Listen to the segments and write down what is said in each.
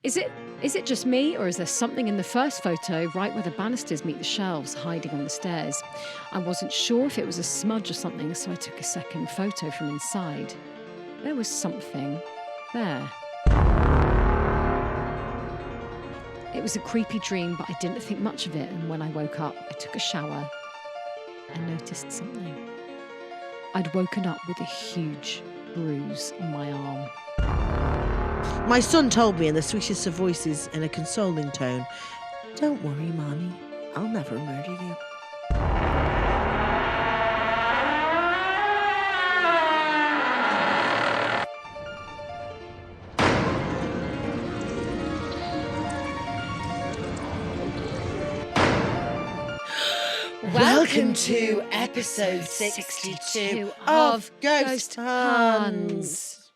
Is it just me, or is there something in the first photo, right where the banisters meet the shelves, hiding on the stairs? I wasn't sure if it was a smudge or something, so I took a second photo from inside. There was something there. It was a creepy dream, but I didn't think much of it, and when I woke up, I took a shower and noticed something. I'd woken up with a huge bruise on my arm. My son told me in the sweetest of voices in a consoling tone, "Don't worry, Mommy, I'll never murder you." Welcome to episode 62 of Ghost Huns.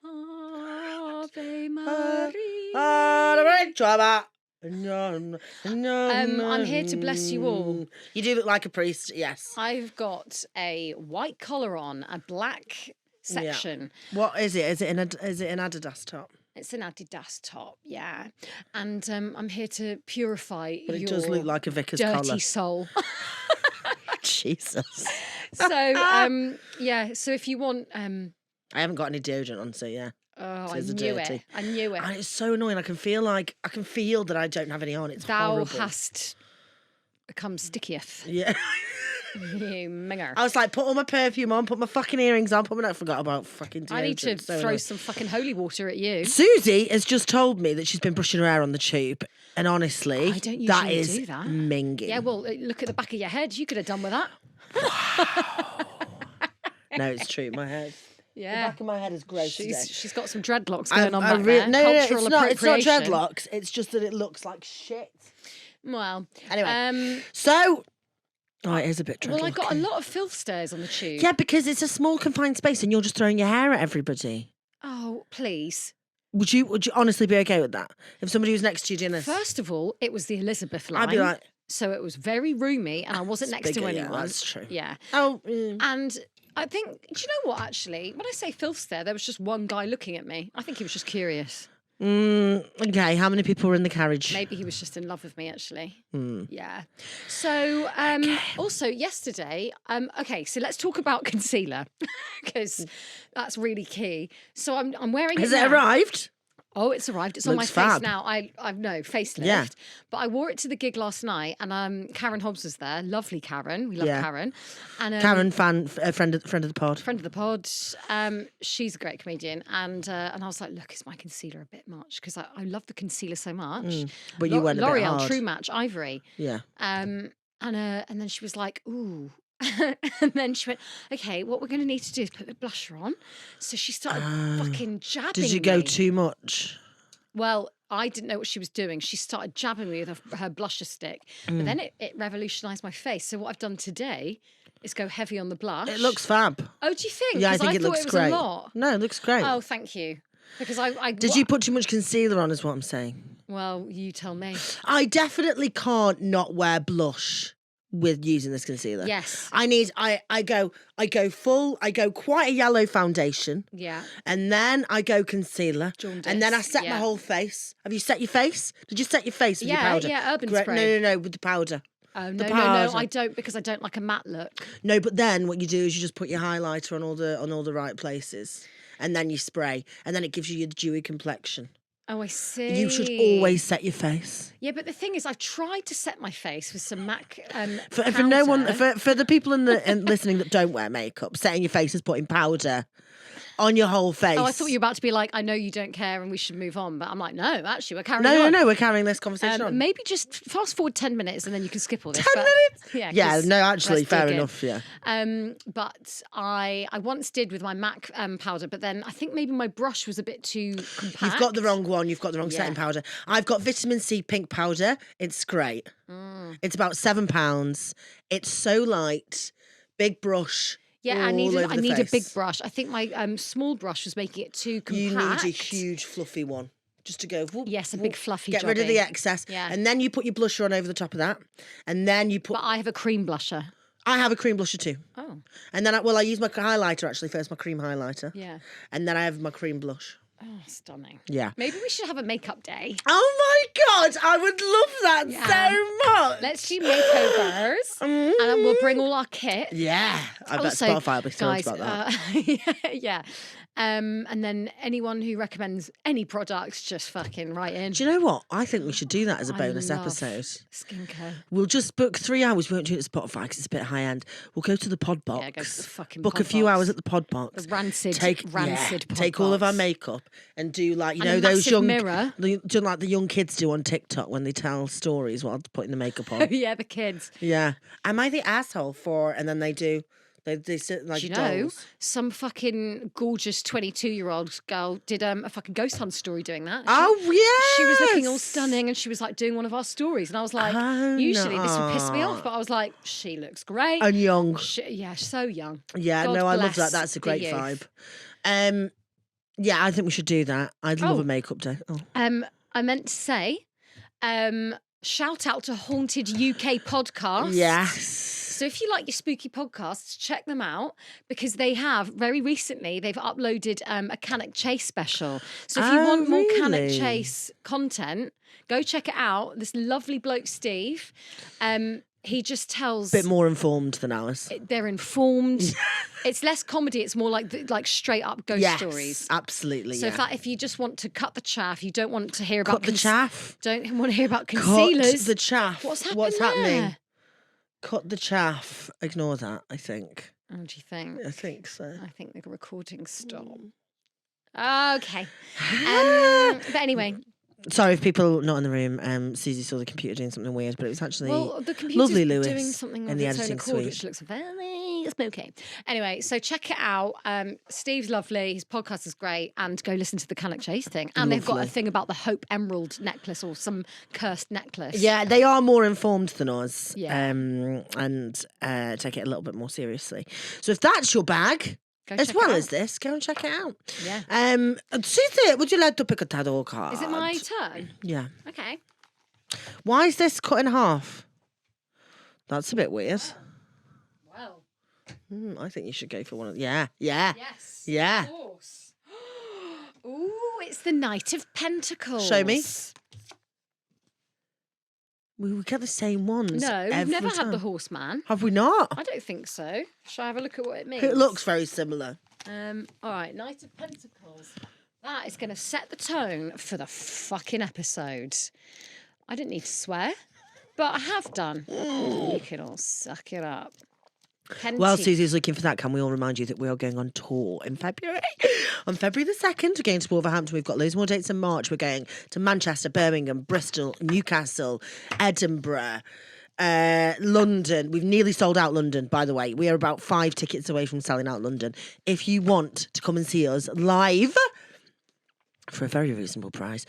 Ave Maria. I'm here to bless you all. You do look like a priest, yes. I've got a white collar on, a black section. Yeah. What is it? Is it an Adidas top? It's an Adidas top, yeah. And I'm here to purify But it your does look like a vicar's dirty collar. soul. Jesus. So, yeah, so if you want... I haven't got any deodorant on, so yeah. Oh, So I it's knew dirty. it. I knew it. And it's so annoying. I can feel that I don't have any on. It's Thou horrible. hast become stickieth. Yeah. You minger. I was like, put all my perfume on, put my fucking earrings on, I forgot about fucking deodorant. I need to So throw annoying. some fucking holy water at you. Susie has just told me that she's been brushing her hair on the tube. And honestly, I don't that usually is do that. minging. Yeah, well, look at the back of your head. You could have done with that. No, it's true. My head. Yeah. The back of my head is gross today. She's got some dreadlocks going on back No, there. no, Cultural it's not appropriation. dreadlocks. It's just that it looks like shit. Well, Anyway, so... Oh, it is a bit dreadlocky. well, I got a lot of filth stares on the tube. Yeah, because it's a small confined space and you're just throwing your hair at everybody. Oh, please. Would you honestly be okay with that? If somebody was next to you doing this? First of all, it was the Elizabeth line. I'd be like... So it was very roomy and I wasn't next to bigger, anyone. Yeah, that's true. Yeah. Oh, And I think, do you know what, actually? When I say filth stare, there was just one guy looking at me. I think he was just curious. okay, how many people were in the carriage? Maybe he was just in love with me, actually. Mm. Yeah. So, also yesterday, okay, so let's talk about concealer because that's really key. So I'm wearing Has it it now. arrived? Oh, it's arrived. It's on my Looks face fab. now. I know, facelift. Yeah. But I wore it to the gig last night, and Karen Hobbs was there. Lovely Karen. We love Yeah. Karen. And Karen, friend of the pod. friend of the pod. She's a great comedian, and I was like, look, is my concealer a bit much? Because I love the concealer so much. But you went a bit L'Oreal hard. True Match Ivory. Yeah. And then she was like, ooh. And then she went, okay, what we're going to need to do is put the blusher on. So she started fucking jabbing Did you go me. too much? Well, I didn't know what she was doing. She started jabbing me with her blusher stick. But then it revolutionised my face. So what I've done today is go heavy on the blush. It looks fab. Oh, do you think? Yeah, I 'Cause think it thought looks it was great. a lot. No, it looks great. Oh, thank you. Because I Did you put too much concealer on, is what I'm saying? Well, you tell me. I definitely can't not wear blush with using this concealer. Yes. I go quite a yellow foundation. Yeah. And then I go concealer. Jaundice, And then I set my yeah. whole face. Have you set your face? Did you set your face with your powder? Yeah, urban Great. spray. No, with the powder. Oh, The no, powder. I don't, because I don't like a matte look. No, but then what you do is you just put your highlighter on all the right places. And then you spray. And then it gives you your dewy complexion. Oh, I see. You should always set your face. Yeah, but the thing is, I've tried to set my face with some MAC For no one, powder. for the people in listening that don't wear makeup, setting your face is putting powder on your whole face. Oh, I thought you were about to be like, I know you don't care and we should move on. But I'm like, no, actually, we're carrying on. No, we're carrying this conversation on. Maybe just fast forward 10 minutes and then you can skip all this. 10 minutes? Yeah, Yeah, 'cause no, actually, let's dig fair in. enough, yeah. But I once did with my MAC powder, but then I think maybe my brush was a bit too compact. You've got the wrong one. You've got the wrong setting powder. I've got vitamin C pink powder. It's great. It's about £7. It's so light. Big brush. Yeah, all I need over the a big face. brush. I think my small brush was making it too compact. You need a huge fluffy one. Just to go, whoop, Yes, a whoop, big fluffy get rid of the jobby. excess. Yeah. And then you put your blusher on over the top of that. And then you put... But I have a cream blusher. I have a cream blusher too. Oh. And then I use my highlighter actually first, my cream highlighter. Yeah. And then I have my cream blush. Oh, stunning. Yeah. Maybe we should have a makeup day. Oh my God, I would love that so much. Let's do makeovers and we'll bring all our kit. Yeah. I bet Also, Spotify will be thrilled guys, about that. yeah. And then anyone who recommends any products, just fucking write in. Do you know what? I think we should do that as a bonus love episode. Skincare. We'll just book 3 hours. We won't do it at Spotify because it's a bit high end. We'll go to the pod box. Yeah, go to the fucking book pod a few box. hours at the pod box. The rancid pod take all of our box. makeup and do like, you And know, a those massive young, mirror. do like the young kids do on TikTok when they tell stories while putting the makeup on. Yeah, the kids. Yeah. Am I the asshole for? And then they sit like Do you know, dolls. some fucking gorgeous 22-year-old girl did a fucking ghost hunt story doing that. Oh, yeah. She was looking all stunning and she was like doing one of our stories. And I was like, Oh, usually this would piss me no. off. But I was like, she looks great. And young. Yeah, so young. Yeah, God no, I love bless that. That's a the great youth. vibe. Yeah, I think we should do that. I'd love Oh. a makeup day. Oh. I meant to say, shout out to Haunted UK Podcast. Yes. So if you like your spooky podcasts, check them out because they have very recently they've uploaded a Cannock Chase special. So if you Oh, want more Cannock really? Chase content, go check it out. This lovely bloke Steve, he just tells Bit more informed than ours. they're informed. It's less comedy. It's more like straight up ghost Yes, stories. absolutely. So yeah. if you just want to cut the chaff, you don't want to hear about Cut the chaff. Don't want to hear about concealers. Cut the chaff. What's What's happening happening? there? Cut the chaff. Ignore that, I think. What do you think? I think so. I think the recording stopped. Mm. Okay. But anyway, Sorry if people not in the room. Susie saw the computer doing something weird, but it was actually well, the computer's lovely Lewis doing something in of the its own editing accord, suite. which looks very spooky. Anyway, so check it out. Steve's lovely. His podcast is great, and go listen to the Cannock Chase thing. And they've got a Lovely. thing about the Hope Emerald necklace or some cursed necklace. Yeah, they are more informed than us. Yeah. And take it a little bit more seriously. So if that's your bag, Go as check well it as out. this, go and check it out. Yeah. Susie, would you like to pick a tarot card? Is it my turn? Yeah. Okay. Why is this cut in half? That's a bit weird. Well. I think you should go for one of Yeah. Yeah. Yes. Yeah. Of course. Ooh, it's the Knight of Pentacles. Show me. We get the same ones. No, we've every never had the time. Horseman. Have we not? I don't think so. Shall I have a look at what it means? It looks very similar. All right, Knight of Pentacles. That is going to set the tone for the fucking episode. I didn't need to swear, but I have done. You can all suck it up. While Susie's looking for that, can we all remind you that we are going on tour in February? On February the 2nd, we're going to Wolverhampton. We've got loads more dates in March. We're going to Manchester, Birmingham, Bristol, Newcastle, Edinburgh, London. We've nearly sold out London, by the way. We are about 5 tickets away from selling out London. If you want to come and see us live for a very reasonable price,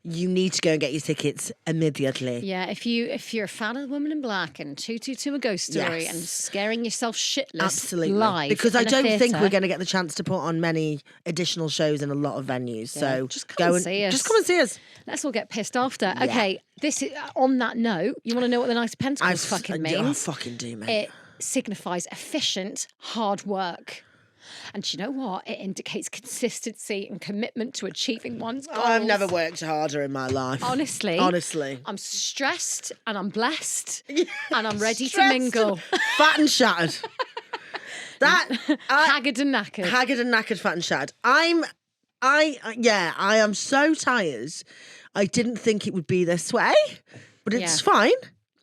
you need to go and get your tickets immediately. Yeah, if you're a fan of Woman in Black and 222 A Ghost Story Yes. and scaring yourself shitless Absolutely. live Because I in a don't think theatre, we're going to get the chance to put on many additional shows in a lot of venues. So just come and see us. Just come and see us. Let's all get pissed after. Okay, this is, on that note, you want to know what the Knight of Pentacles fucking means? I fucking do, mate. It signifies efficient, hard work. And do you know what? It indicates consistency and commitment to achieving one's goals. I've never worked harder in my life. Honestly. I'm stressed and I'm blessed and I'm ready to Stressed mingle. and fat and shattered. Haggard and knackered. Haggard and knackered, fat and shattered. I am so tired. I didn't think it would be this way, but it's fine.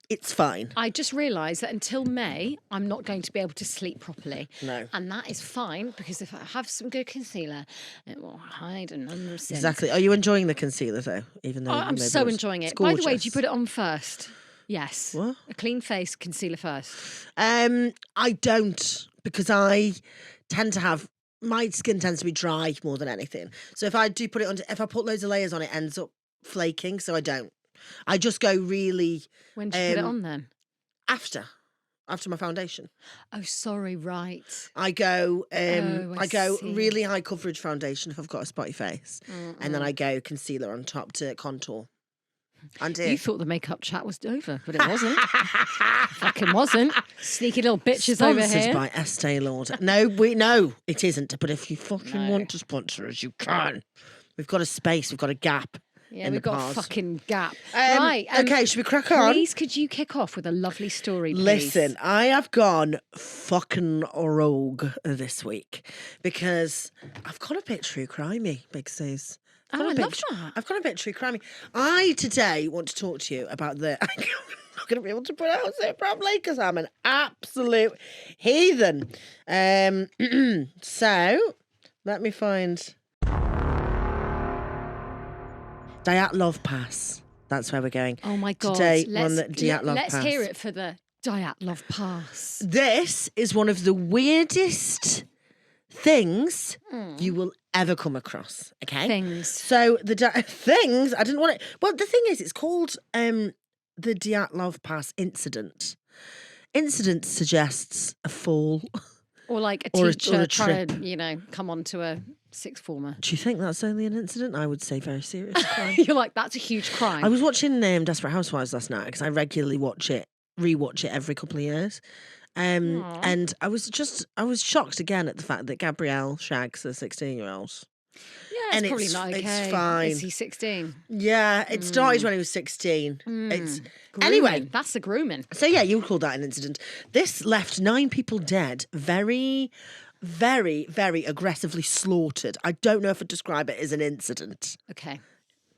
It's fine. I just realised that until May, I'm not going to be able to sleep properly. No. And that is fine because if I have some good concealer, it will hide a number of sins. Exactly. Are you enjoying the concealer though? Even though I'm maybe so it's enjoying it. gorgeous. By the way, do you put it on first? Yes. What? A clean face concealer first. I don't, because I tend to have, my skin tends to be dry more than anything. So if I do put it on, if I put loads of layers on, it ends up flaking. So I don't. I just go really. When do you put it on then? After my foundation. Oh, sorry, right. I go I go see. really high coverage foundation if I've got a spotty face. And then I go concealer on top to contour. And You thought the makeup chat was over, but it wasn't. Fucking wasn't. Sneaky little bitches over Sponsored here. by Estee Lauder. No, it isn't. But if you fucking want to sponsor us, you can. We've got a space. We've got a gap. Yeah, in we've the got pause. a fucking gap. Right. Okay, should we crack on? Please, could you kick off with a lovely story, please? Listen, I have gone fucking rogue this week because I've got a bit true crimey, Big Suze. Oh, I love that. I've got a bit true crimey. I today want to talk to you about the... I'm not going to be able to pronounce it properly because I'm an absolute heathen. So, let me find... Dyatlov Pass. That's where we're going. Oh my God. Today on the Dyatlov Let's Pass. hear it for the Dyatlov Pass. This is one of the weirdest things you will ever come across. Okay. Things. So things, I didn't want it. Well, the thing is, it's called the Dyatlov Pass incident. Incident suggests a fall. Or like a Or teacher a trying trip. to, come on to a sixth former. Do you think that's only an incident? I would say very serious crime. You're like, that's a huge crime. I was watching Desperate Housewives last night because I regularly rewatch it every couple of years. And I was shocked again at the fact that Gabrielle shags a 16-year-old. Yeah, and it's probably not okay. It's fine. Is he 16? Yeah, it started when he was 16. It's Grooming. anyway. That's the grooming. So yeah, you would call that an incident. This left 9 people dead, very, very, very aggressively slaughtered. I don't know if I'd describe it as an incident, Okay.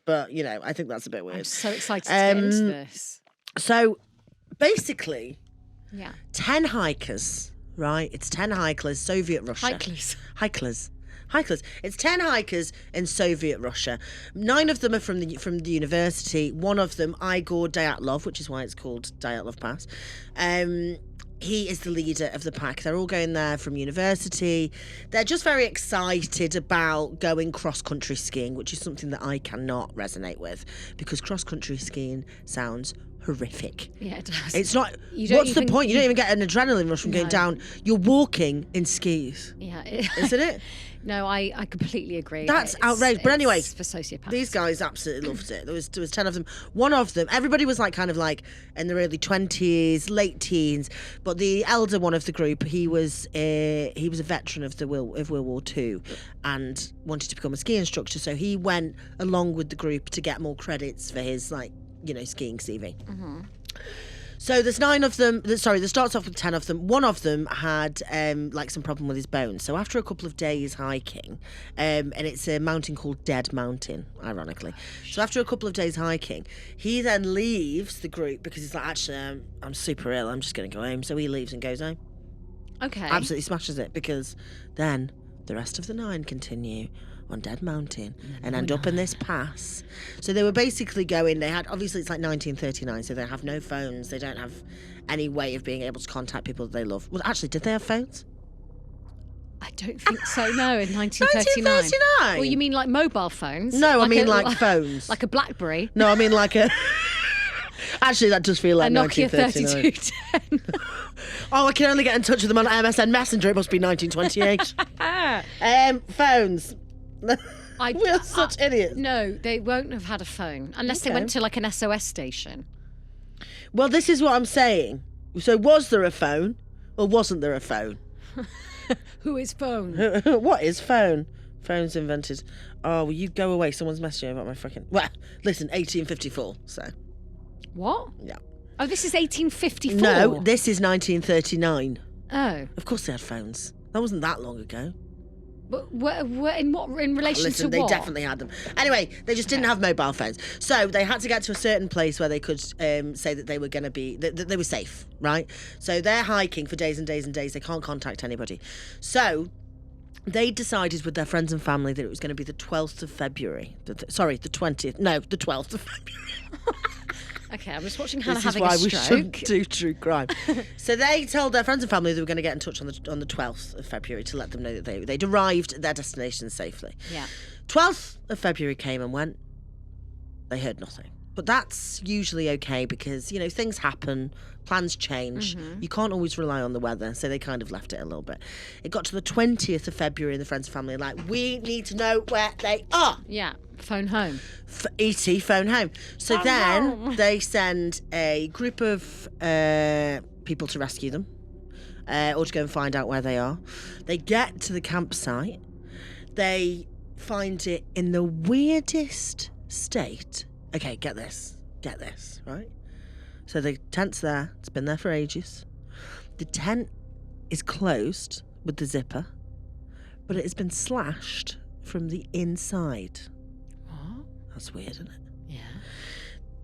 but I think that's a bit I'm weird. so excited to get into this. So basically, Yeah. 10 hikers, right? It's 10 hikers, Soviet Russia. Hikers. It's 10 hikers in Soviet Russia. 9 of them are from the university. One of them, Igor Dyatlov, which is why it's called Dyatlov Pass. He is the leader of the pack. They're all going there from university. They're just very excited about going cross-country skiing, which is something that I cannot resonate with because cross-country skiing sounds horrific. Yeah, it does. It's not... What's the point? You don't even get an adrenaline rush from going down. You're walking in skis. Yeah. Isn't it? No, I completely agree. That's outrageous. But anyway, it's for sociopaths. these guys absolutely loved it. There was 10 of them. One of them, everybody was kind of in their early 20s, late teens. But the elder one of the group, he was a veteran of World War II and wanted to become a ski instructor. So he went along with the group to get more credits for his skiing CV. Mm-hmm. So there's 9 of them. Sorry, there starts off with 10 of them. One of them had some problem with his bones. So after a couple of days hiking, and it's a mountain called Dead Mountain, ironically. So after a couple of days hiking, he then leaves the group because he's like, actually, I'm super ill. I'm just going to go home. So he leaves and goes home. Okay. Absolutely smashes it because then the rest of the 9 continue on Dead Mountain and end up in this pass. So they were basically going, obviously it's 1939, so they have no phones, they don't have any way of being able to contact people that they love. Well, actually, did they have phones? I don't think so, no, in 1939. 1939? Well, you mean like mobile phones? No, I mean phones. Like a BlackBerry? No, I mean like a... Actually, that does feel like a Nokia 1939. 3210. Oh, I can only get in touch with them on MSN Messenger. It must be 1928. Phones. We're such idiots. No, they won't have had a phone unless they went to an SOS station. Well, this is what I'm saying. So was there a phone or wasn't there a phone? Who is phone? What is phone? Phone's invented. Oh, will you go away? Someone's messaging about my fucking... Well, listen, 1854, so... What? Yeah. Oh, this is 1854? No, this is 1939. Oh. Of course they had phones. That wasn't that long ago. But in relation Listen, to they what? definitely had them. Anyway, they just didn't have mobile phones. So they had to get to a certain place where they could say that they were going to be, that they were safe, right? So they're hiking for days and days and days. They can't contact anybody. So they decided with their friends and family that it was going to be the 12th of February. The 20th. No, the 12th of February. Okay, I'm just watching Hannah this having a is why stroke. we shouldn't do true crime. So they told their friends and family they were going to get in touch on the 12th of February to let them know that they'd arrived at their destination safely. Yeah. 12th of February came and went. They heard nothing. But that's usually okay because, things happen, plans change. Mm-hmm. You can't always rely on the weather, so they kind of left it a little bit. It got to the 20th of February and the friends and family are like, we need to know where they are. Yeah, phone home. ET, phone home. So they send a group of people to rescue them or to go and find out where they are. They get to the campsite. They find it in the weirdest state. Okay, get this, right? So the tent's there. It's been there for ages. The tent is closed with the zipper, but it has been slashed from the inside. What? That's weird, isn't it? Yeah.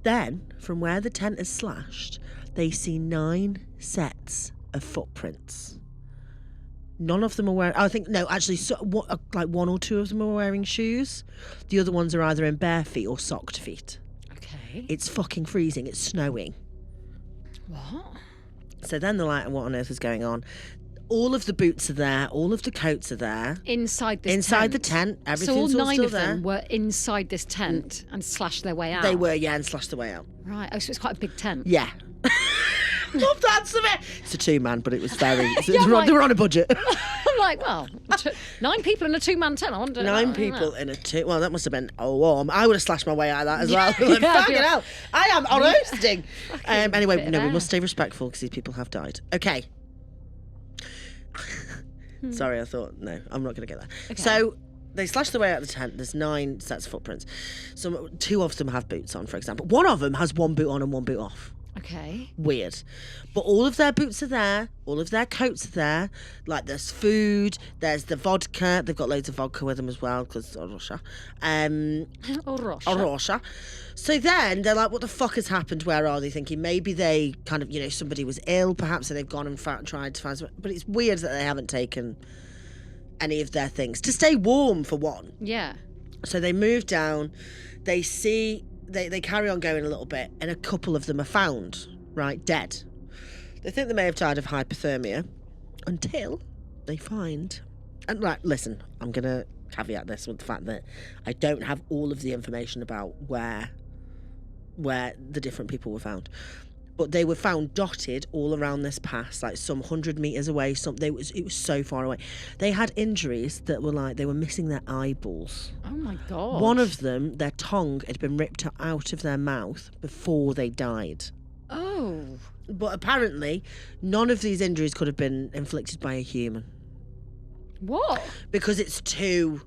Then, from where the tent is slashed, they see 9 sets of footprints. None of them are wearing... I think, no, actually, like 1 or 2 of them are wearing shoes. The other ones are either in bare feet or socked feet. Okay. It's fucking freezing. It's snowing. What? So then they're like, what on earth is going on? All of the boots are there. All of the coats are there. Inside this tent? Inside the tent. Everything's so all all 9 still of them there. were inside this tent and slashed their way out? They were, yeah, and slashed the way out. Right. Oh, so it's quite a big tent. Yeah. Love that, Samir. It's a 2-man, but it was very... Yeah, they were on a budget. I'm like, well, 9 people in a 2-man tent. I wonder. 9 people in a 2... Well, that must have been warm. I would have slashed my way out of that as well. Like, Yeah, fucking hell. I am roasting. Anyway, bit no, we there. must stay respectful because these people have died. Okay. Sorry, I thought... No, I'm not going to get that. Okay. So... They slash their way out of the tent. There's 9 sets of footprints. 2 of them have boots on, for example. One of them has 1 boot on and 1 boot off. Okay. Weird. But all of their boots are there. All of their coats are there. Like, there's food. There's the vodka. They've got loads of vodka with them as well, because Russia. Russia. So then they're like, what the fuck has happened? Where are they? Thinking maybe they kind of, somebody was ill, perhaps, and they've gone and tried to find something. But it's weird that they haven't taken any of their things to stay warm, for one. Yeah. So they move down. They see... They carry on going a little bit, and a couple of them are found, right, dead. They think they may have died of hypothermia until they find... And right, listen, I'm going to caveat this with the fact that I don't have all of the information about where the different people were found. But they were found dotted all around this pass, like some 100 metres away. It was so far away. They had injuries that were like, they were missing their eyeballs. Oh my God. One of them, their tongue had been ripped out of their mouth before they died. Oh. But apparently, none of these injuries could have been inflicted by a human. What? Because it's too...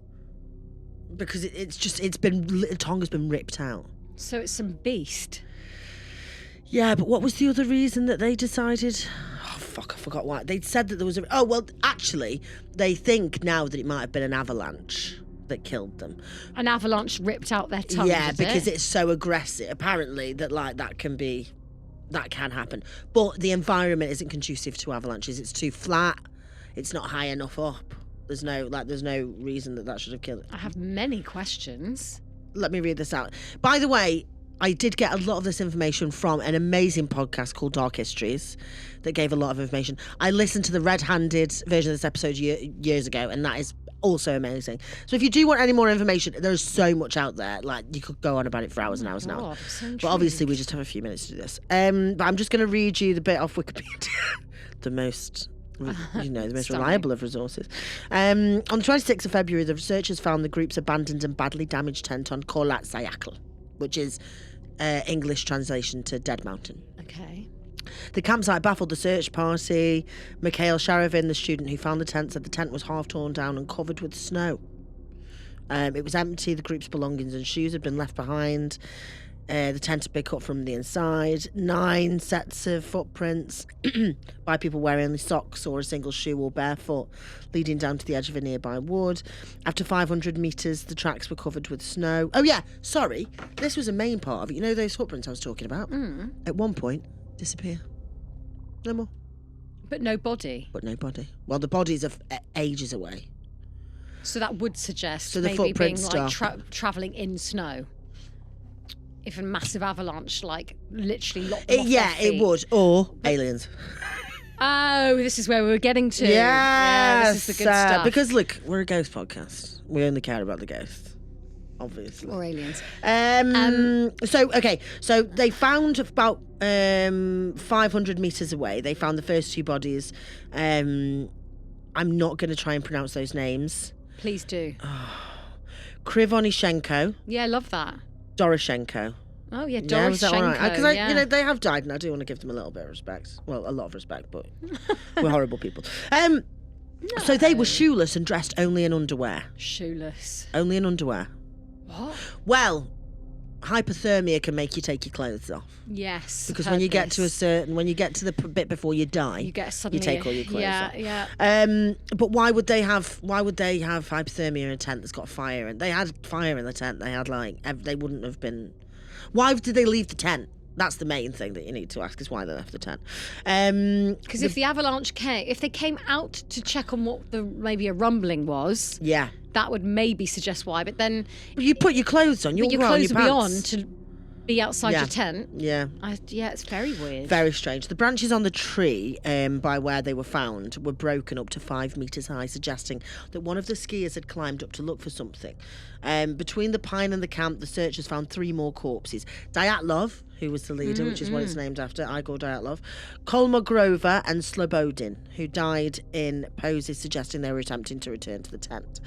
Because the tongue has been ripped out. So it's some beast. Yeah, but what was the other reason that they decided... Oh, fuck, I forgot why. They'd said that there was a... Oh, well, actually, they think now that it might have been an avalanche that killed them. An avalanche ripped out their tongue. Yeah, because it's so aggressive, apparently, that, like, that can happen. But the environment isn't conducive to avalanches. It's too flat. It's not high enough up. There's no reason that should have killed it. I have many questions. Let me read this out. By the way... I did get a lot of this information from an amazing podcast called Dark Histories that gave a lot of information. I listened to the red-handed version of this episode years ago, and that is also amazing. So if you do want any more information, there's so much out there. Like, you could go on about it for hours and hours and hours. But obviously, we just have a few minutes to do this. But I'm just going to read you the bit off Wikipedia, the most reliable of resources. On the 26th of February, the researchers found the group's abandoned and badly damaged tent on Kholat Sayakl, which is English translation to Dead Mountain. Okay. The campsite baffled the search party. Mikhail Sharovin, the student who found the tent, said the tent was half torn down and covered with snow. It was empty. The group's belongings and shoes had been left behind. The tent had been cut from the inside. 9 sets of footprints by people wearing only socks or a single shoe or barefoot, leading down to the edge of a nearby wood. After 500 metres, the tracks were covered with snow. Oh yeah, sorry. This was a main part of it. You know those footprints I was talking about? Mm. At one point, disappear. No more. But no body. But no body. Well, the bodies are ages away. So that would suggest So the maybe being footprints like stop. travelling in snow. If a massive avalanche, like, literally locked them off Yeah, their feet. it would. Or aliens. Oh, this is where we were getting to. Yes, Yeah, this is the good stuff. Because look, we're a ghost podcast. We only care about the ghosts, obviously. Or aliens. So they found about 500 metres away. They found the first 2 bodies. I'm not going to try and pronounce those names. Please do. Krivonishenko, Yeah, I love that. Doroshenko. Oh, yeah, Yeah, was that all right? Doroshenko. Because Yeah. they have died, and I do want to give them a little bit of respect. Well, a lot of respect, but we're horrible people. So they were shoeless and dressed only in underwear. Shoeless. Only in underwear. What? Well, hypothermia can make you take your clothes off. Yes. Because when you get to the bit before you die, you get suddenly, you take all your clothes off. Yeah. But why would they have hypothermia in a tent that's got fire? And they had fire in the tent. They had they wouldn't have been. Why did they leave the tent? That's the main thing that you need to ask, is why they left the tent. Because if the avalanche came, if they came out to check on what maybe a rumbling was, that would maybe suggest why. But then you put your clothes on. Your clothes would be on to be outside your tent. Yeah. It's very weird. Very strange. The branches on the tree by where they were found were broken up to 5 metres high, suggesting that one of the skiers had climbed up to look for something. Between the pine and the camp, the searchers found 3 more corpses. Dyatlov, who was the leader, which is what it's named after, Igor Dyatlov, Kolmar Grover and Slobodin, who died in poses suggesting they were attempting to return to the tent.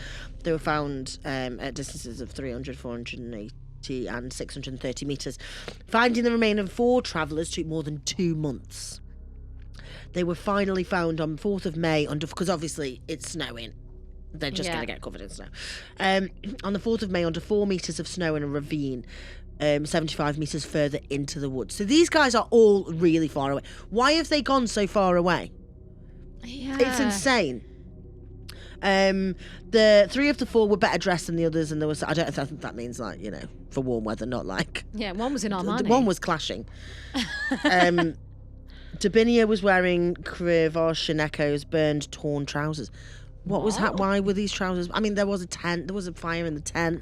They were found at distances of 300, 480 and 630 metres. Finding the remaining 4 travellers took more than 2 months. They were finally found on 4th of May, because obviously it's snowing. They're just going to get covered in snow. On the 4th of May, under 4 metres of snow in a ravine, 75 metres further into the woods. So these guys are all really far away. Why have they gone so far away? Yeah. It's insane. The 3 of the 4 were better dressed than the others, and there was, I think that means for warm weather, not like. Yeah, one was in Armani. One was clashing. Dabinia was wearing Krivoshenko's burned, torn trousers. Why were these trousers? I mean, there was a tent. There was a fire in the tent,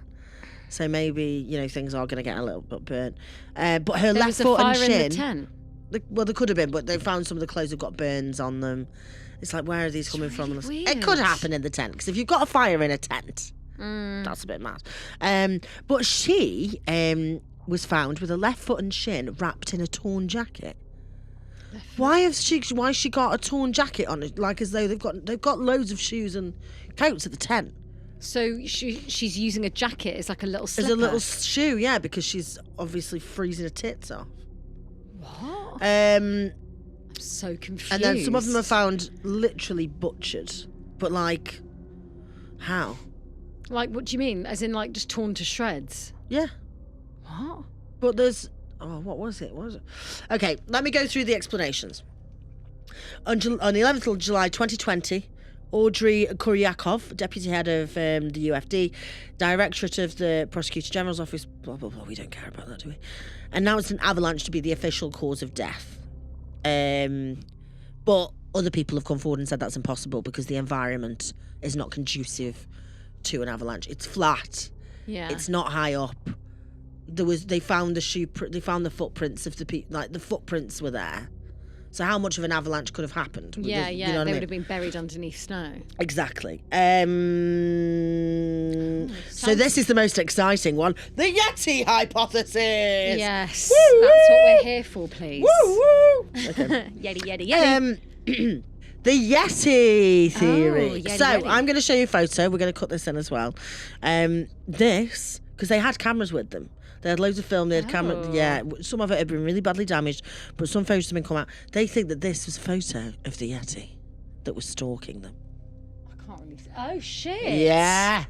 so maybe things are going to get a little bit burnt. But her left foot and shin. There was a fire in the tent. Well, there could have been, but they found some of the clothes have got burns on them. It's like, where are these coming from? Weird. It could happen in the tent, because if you've got a fire in a tent, that's a bit mad. But she was found with her left foot and shin wrapped in a torn jacket. Why has she got a torn jacket on it? Like as though they've got loads of shoes and coats at the tent. So she's using a jacket as like a little slipper. As a little shoe, yeah, because she's obviously freezing her tits off. What? I'm so confused. And then some of them are found literally butchered, but how? Like, what do you mean? As in, just torn to shreds? Yeah. What? But there's. Oh, what was it? Okay, let me go through the explanations. On the 11th of July 2020, Audrey Kuryakov, deputy head of the UFD, directorate of the Prosecutor General's office, blah, blah, blah, we don't care about that, do we? Announced an avalanche to be the official cause of death. But other people have come forward and said that's impossible because the environment is not conducive to an avalanche. It's flat. Yeah. It's not high up. They found the footprints of the people, the footprints were there. So how much of an avalanche could have happened? Yeah, they would have been buried underneath snow. Exactly. So this is the most exciting one. The Yeti hypothesis. Yes. Woo, that's woo. what we're here for, please. Woo, woo. Okay. Yeti. The Yeti theory. Yeti, So Yeti. I'm going to show you a photo. We're going to cut this in as well. This, because they had cameras with them. They had loads of film. They had cameras. Yeah, some of it had been really badly damaged, but some photos have been come out. They think that this was a photo of the Yeti that was stalking them. I can't really see. Oh, shit. Yeah.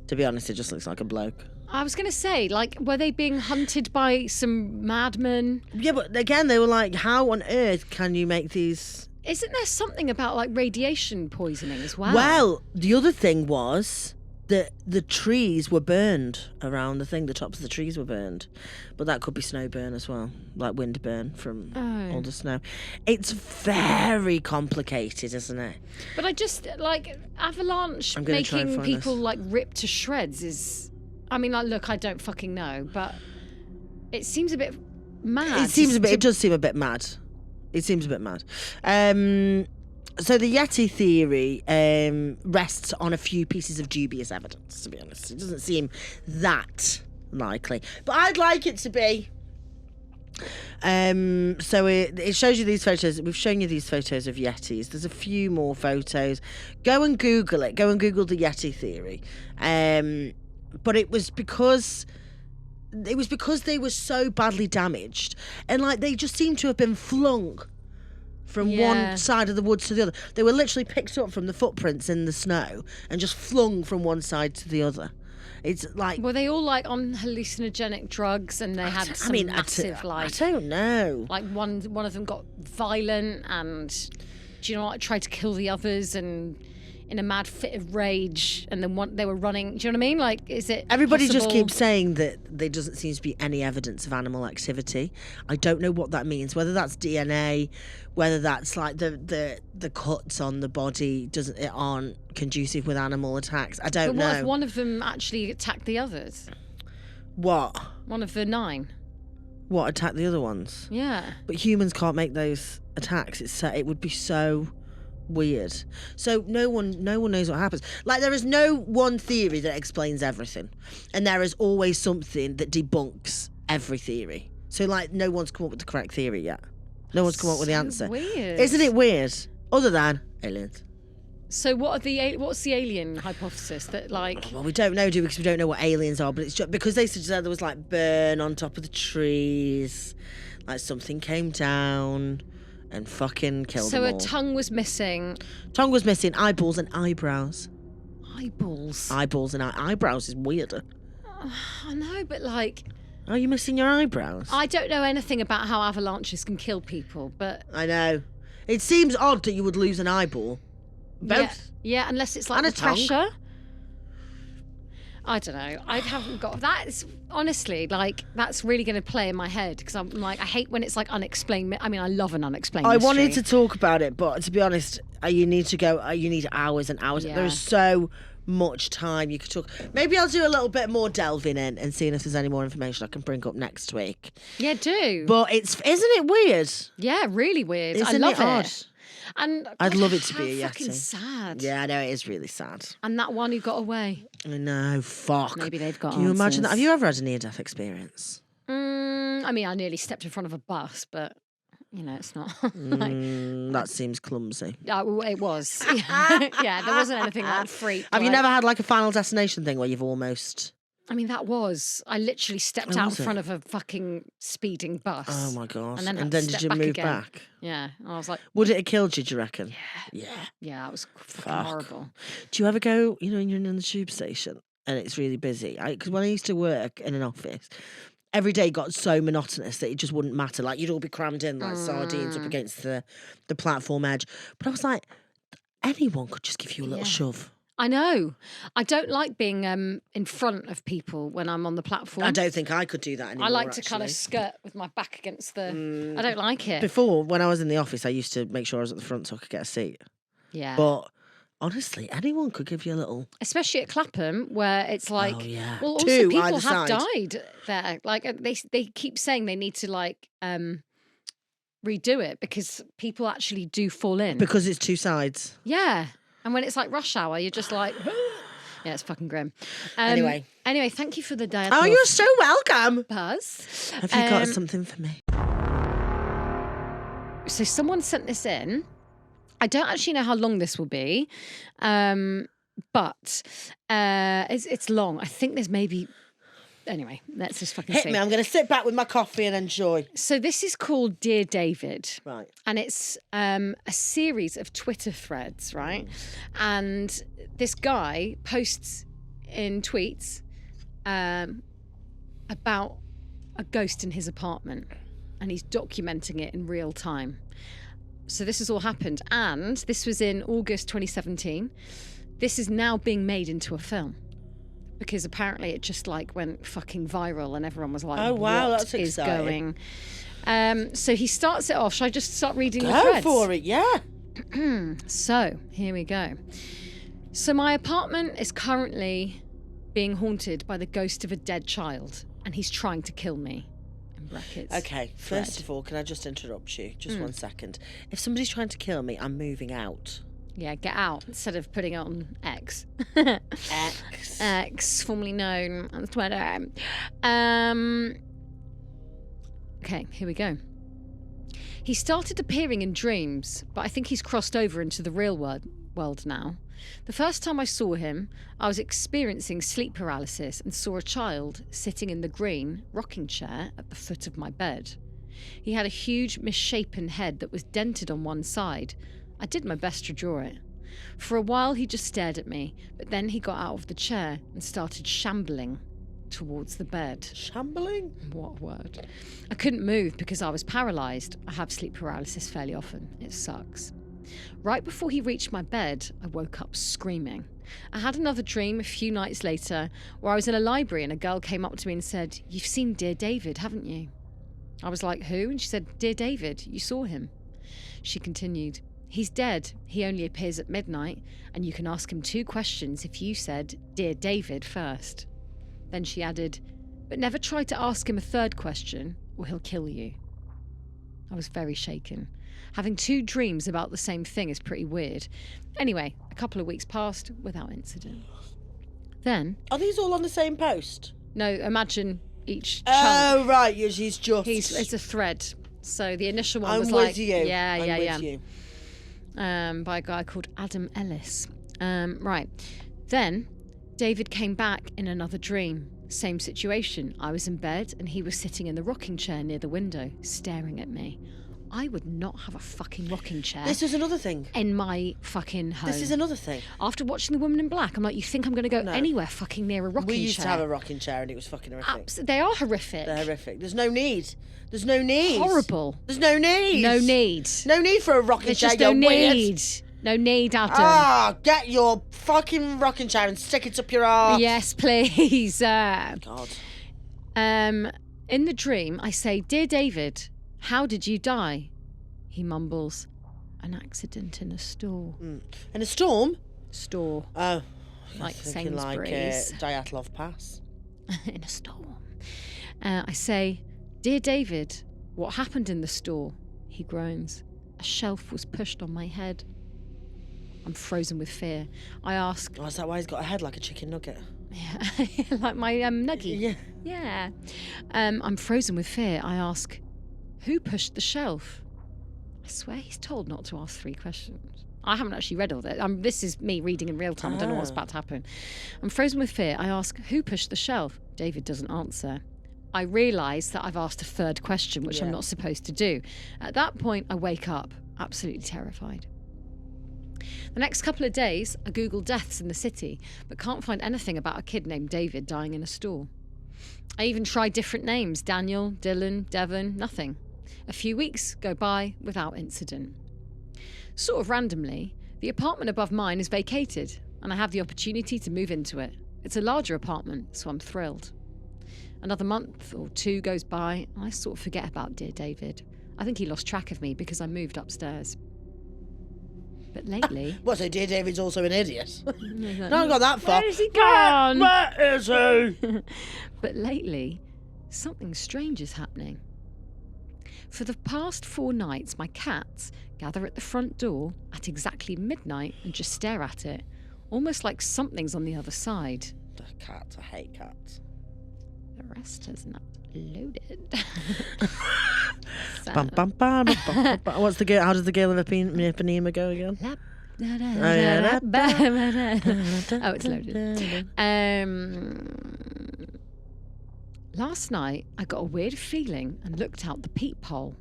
To be honest, it just looks like a bloke. I was going to say, were they being hunted by some madmen? Yeah, but again, they were like, how on earth can you make these... Isn't there something about, radiation poisoning as well? Well, the other thing was that the trees were burned around the thing. The tops of the trees were burned. But that could be snow burn as well, like wind burn from all the snow. It's very complicated, isn't it? But I just, avalanche making people, rip to shreds is... I mean, look, I don't fucking know, but it seems a bit mad. It does seem a bit mad. It seems a bit mad. So the Yeti theory rests on a few pieces of dubious evidence, to be honest. It doesn't seem that likely. But I'd like it to be. So it shows you these photos. We've shown you these photos of Yetis. There's a few more photos. Go and Google it. Go and Google the Yeti theory. But it was because they were so badly damaged, and they just seem to have been flung from Yeah. one side of the woods to the other. They were literally picked up from the footprints in the snow and just flung from one side to the other. It's like... Were they all like on hallucinogenic drugs and they had some massive I like... don't know. Like one of them got violent and, do you know what, tried to kill the others and in a mad fit of rage, and then they were running. Do you know what I mean? Like, is it Everybody just possible? keeps saying that there doesn't seem to be any evidence of animal activity. I don't know what that means. Whether that's DNA, whether that's like the cuts on the body aren't conducive with animal attacks. I don't But what know. if one of them actually attacked the others? What? One of the 9. What, attack the other ones? Yeah. But humans can't make those attacks. It would be so weird. So no one knows what happens. Like, there is no one theory that explains everything, and there is always something that debunks every theory. So like, no one's come up with the correct theory yet. No one's come up with the answer. Weird. Isn't it weird? Other than aliens. So what's the alien hypothesis that like? Well, we don't know, do we? Because we don't know what aliens are. But it's just because they said there was like burn on top of the trees, like something came down and fucking killed them So all. a tongue was missing. Tongue was missing, eyeballs and eyebrows. Eyeballs. Eyeballs and eyebrows is weirder. I know, but like, Are you missing your eyebrows? I don't know anything about how avalanches can kill people, but I know. It seems odd that you would lose an eyeball. Both. Yeah, unless it's like And the a tongue. pressure. I don't know. I haven't got that. Is honestly like that's really going to play in my head because I'm like I hate when it's like unexplained. I mean, I love an unexplained. I mystery. wanted to talk about it, but to be honest, you need hours and hours. Yeah. There's so much time you could talk. Maybe I'll do a little bit more delving in and seeing if there's any more information I can bring up next week. Yeah, do. But isn't it weird? Yeah, really weird. Isn't I love it odd? it. And I'd God, love it to how be a fucking Yeti. sad. Yeah, I know, it is really sad. And that one who got away. I know, fuck. Maybe they've got Can you imagine that? answers. Have you ever had a near-death experience? I mean, I nearly stepped in front of a bus, but you know, it's not. like, That seems clumsy. it was. Yeah, there wasn't anything like freak. Have you like- never had like a Final Destination thing where you've almost... I mean, that was. I literally stepped Oh, out in was it? front of a fucking speeding bus. Oh my gosh. And then had And to then did step you back move again. back? Yeah, and I was like, Would it have killed you, do you reckon? Yeah. yeah, it was fucking Fuck. horrible. Do you ever go, when you're in the tube station and it's really busy? Because when I used to work in an office, every day got so monotonous that it just wouldn't matter. Like, you'd all be crammed in like sardines up against the platform edge. But I was like, anyone could just give you a little shove. I know. I don't like being in front of people when I'm on the platform. I don't think I could do that anymore. I like to kind of actually. skirt with my back against the. I don't like it. Before, when I was in the office, I used to make sure I was at the front so I could get a seat. Yeah. But honestly, anyone could give you a little... Especially at Clapham, where it's like, Oh, yeah. well, also Two people either have side. died there. Like they keep saying they need to like redo it because people actually do fall in. Because it's two sides. Yeah, and when it's like rush hour, you're just like, yeah, it's fucking grim. Anyway, thank you for the Dyatlov Oh, you're so welcome. Pass. Have you got something for me? So someone sent this in. I don't actually know how long this will be, but it's long. I think there's maybe... Anyway, let's just fucking Hit see. me. I'm going to sit back with my coffee and enjoy. So this is called Dear David. Right. And it's a series of Twitter threads, right? And this guy posts in tweets about a ghost in his apartment. And he's documenting it in real time. So this has all happened. And this was in August 2017. This is now being made into a film. Because apparently it just like went fucking viral and everyone was like, Oh, wow, what that's is exciting. going? So he starts it off. Should I just start reading the Go threads? for it, yeah. So here we go. So my apartment is currently being haunted by the ghost of a dead child, and he's trying to kill me. In brackets. Okay, first of all, can I just interrupt you? Just 1 second. If somebody's trying to kill me, I'm moving out. Yeah, get out instead of putting it on X. X. X, formerly known on Twitter. Okay, here we go. He started appearing in dreams, but I think he's crossed over into the real world now. The first time I saw him, I was experiencing sleep paralysis and saw a child sitting in the green rocking chair at the foot of my bed. He had a huge misshapen head that was dented on one side. I did my best to draw it. For a while he just stared at me, but then he got out of the chair and started shambling towards the bed. Shambling? What a word. I couldn't move because I was paralysed. I have sleep paralysis fairly often. It sucks. Right before he reached my bed, I woke up screaming. I had another dream a few nights later where I was in a library and a girl came up to me and said, "You've seen Dear David, haven't you?" I was like, "Who?" And she said, "Dear David, you saw him." She continued, "He's dead. He only appears at midnight, and you can ask him 2 questions if you said, 'Dear David,' first." Then she added, "But never try to ask him a 3rd question, or he'll kill you." I was very shaken. Having 2 dreams about the same thing is pretty weird. Anyway, a couple of weeks passed without incident. Then... Are these all on the same post? No, imagine each Oh, chunk. right, he's just... It's a thread. So the initial one I'm was with like... you. Yeah, I'm yeah, with yeah. you. By a guy called Adam Ellis. Right. Then David came back in another dream. Same situation. I was in bed and he was sitting in the rocking chair near the window, staring at me. I would not have a fucking rocking chair. This is another thing. In my fucking home. This is another thing. After watching The Woman in Black, I'm like, you think I'm going to go anywhere fucking near a rocking chair? We used to have a rocking chair and it was fucking horrific. They are horrific. They're horrific. There's no need. There's no need. Horrible. There's no need. No need. No need for a rocking There's chair. just no You're weird. need. No need, Adam. Ah, get your fucking rocking chair and stick it up your arse. Yes, please. God. In the dream, I say, "Dear David, how did you die?" He mumbles, "An accident in a store." In a storm? Store. Oh. Like thinking Sainsbury's. like Dyatlov Pass. In a storm. I say, "Dear David, what happened in the store?" He groans. "A shelf was pushed on my head." I'm frozen with fear. I ask... Oh, is that why he's got a head like a chicken nugget? Yeah, like my nuggie. Yeah. Yeah. I'm frozen with fear. I ask, "Who pushed the shelf?" I swear he's told not to ask 3 questions. I haven't actually read all that. This is me reading in real time. I don't know what's about to happen. I'm frozen with fear. I ask, "Who pushed the shelf?" David doesn't answer. I realise that I've asked a 3rd question, which I'm not supposed to do. At that point, I wake up, absolutely terrified. The next couple of days, I Google deaths in the city, but can't find anything about a kid named David dying in a store. I even tried different names, Daniel, Dylan, Devon, nothing. A few weeks go by without incident. Sort of randomly, the apartment above mine is vacated, and I have the opportunity to move into it. It's a larger apartment, so I'm thrilled. Another month or 2 goes by, and I sort of forget about Dear David. I think he lost track of me because I moved upstairs. But lately... What, so Dear David's also an idiot? No, I got that far. Where is he gone? Where is he? But lately, something strange is happening. For the past 4 nights, my cats gather at the front door at exactly midnight and just stare at it, almost like something's on the other side. The cats, I hate cats. The rest is not loaded. So- Bum, bum, bum, bum, bum, bum. What's the girl? How does the Gale of Ipanema go again? Oh, it's loaded. Last night, I got a weird feeling and looked out the peephole.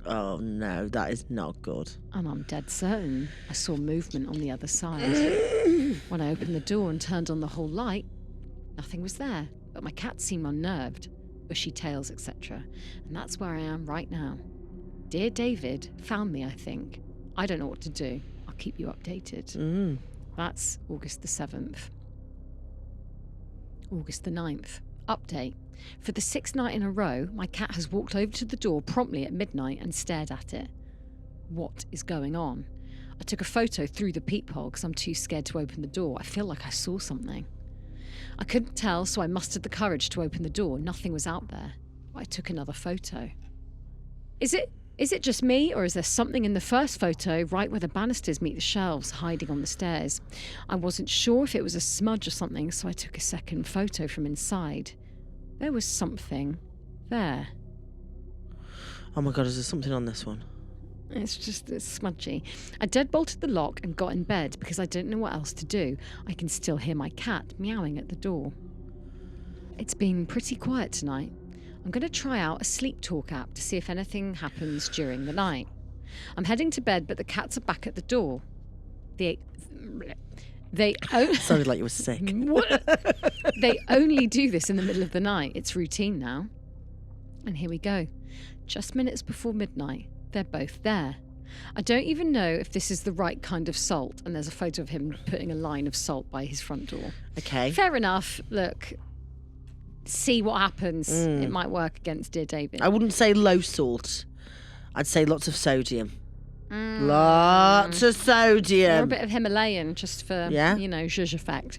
Oh no, that is not good. And I'm dead certain I saw movement on the other side. When I opened the door and turned on the hall light, nothing was there, but my cats seemed unnerved, bushy tails, etc. And that's where I am right now. Dear David found me, I think. I don't know what to do. I'll keep you updated. That's August the 7th. August the 9th. Update. For the 6th night in a row, my cat has walked over to the door promptly at midnight and stared at it. What is going on? I took a photo through the peephole because I'm too scared to open the door. I feel like I saw something. I couldn't tell, so I mustered the courage to open the door. Nothing was out there. I took another photo. Is it just me, or is there something in the first photo right where the banisters meet the shelves hiding on the stairs? I wasn't sure if it was a smudge or something, so I took a second photo from inside. There was something there. Oh my god, is there something on this one? It's smudgy. I deadbolted the lock and got in bed because I didn't know what else to do. I can still hear my cat meowing at the door. It's been pretty quiet tonight. I'm going to try out a sleep talk app to see if anything happens during the night. I'm heading to bed, but the cats are back at the door. They Sounded like you were sick. They only do this in the middle of the night. It's routine now. And here we go. Just minutes before midnight, they're both there. I don't even know if this is the right kind of salt. And there's a photo of him putting a line of salt by his front door. Okay. Fair enough. Look, see what happens. It might work against dear David. I wouldn't say low salt. I'd say lots of sodium. Lots of sodium. Or a bit of Himalayan, just for, zhuzh effect.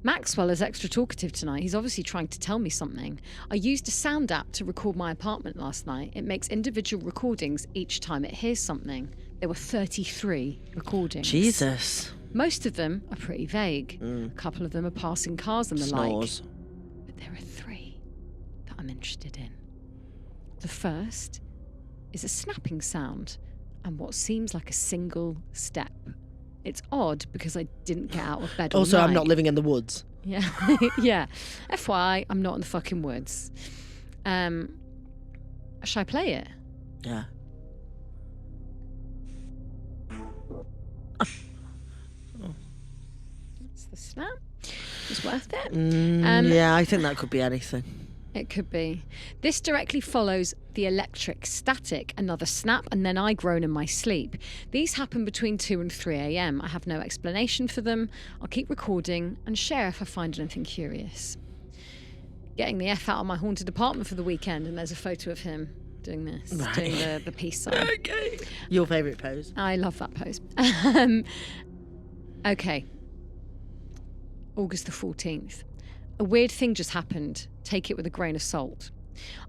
Maxwell is extra talkative tonight. He's obviously trying to tell me something. I used a sound app to record my apartment last night. It makes individual recordings each time it hears something. There were 33 recordings. Jesus. Most of them are pretty vague. A couple of them are passing cars and the Snores. like. But there are 3 that I'm interested in. The first is a snapping sound and what seems like a single step. It's odd because I didn't get out of bed all Also, night. I'm not living in the woods. Yeah. Yeah. FYI, I'm not in the fucking woods. Shall I play it? Yeah. It's the snap. It's worth it. Yeah, I think that could be anything. It could be. This directly follows the electric static, another snap, and then I groan in my sleep. These happen between 2 and 3 a.m. I have no explanation for them. I'll keep recording and share if I find anything curious. Getting the F out of my haunted apartment for the weekend, and there's a photo of him doing this, doing the peace sign. Okay. Your favourite pose? I love that pose. Okay. August the 14th. A weird thing just happened. Take it with a grain of salt.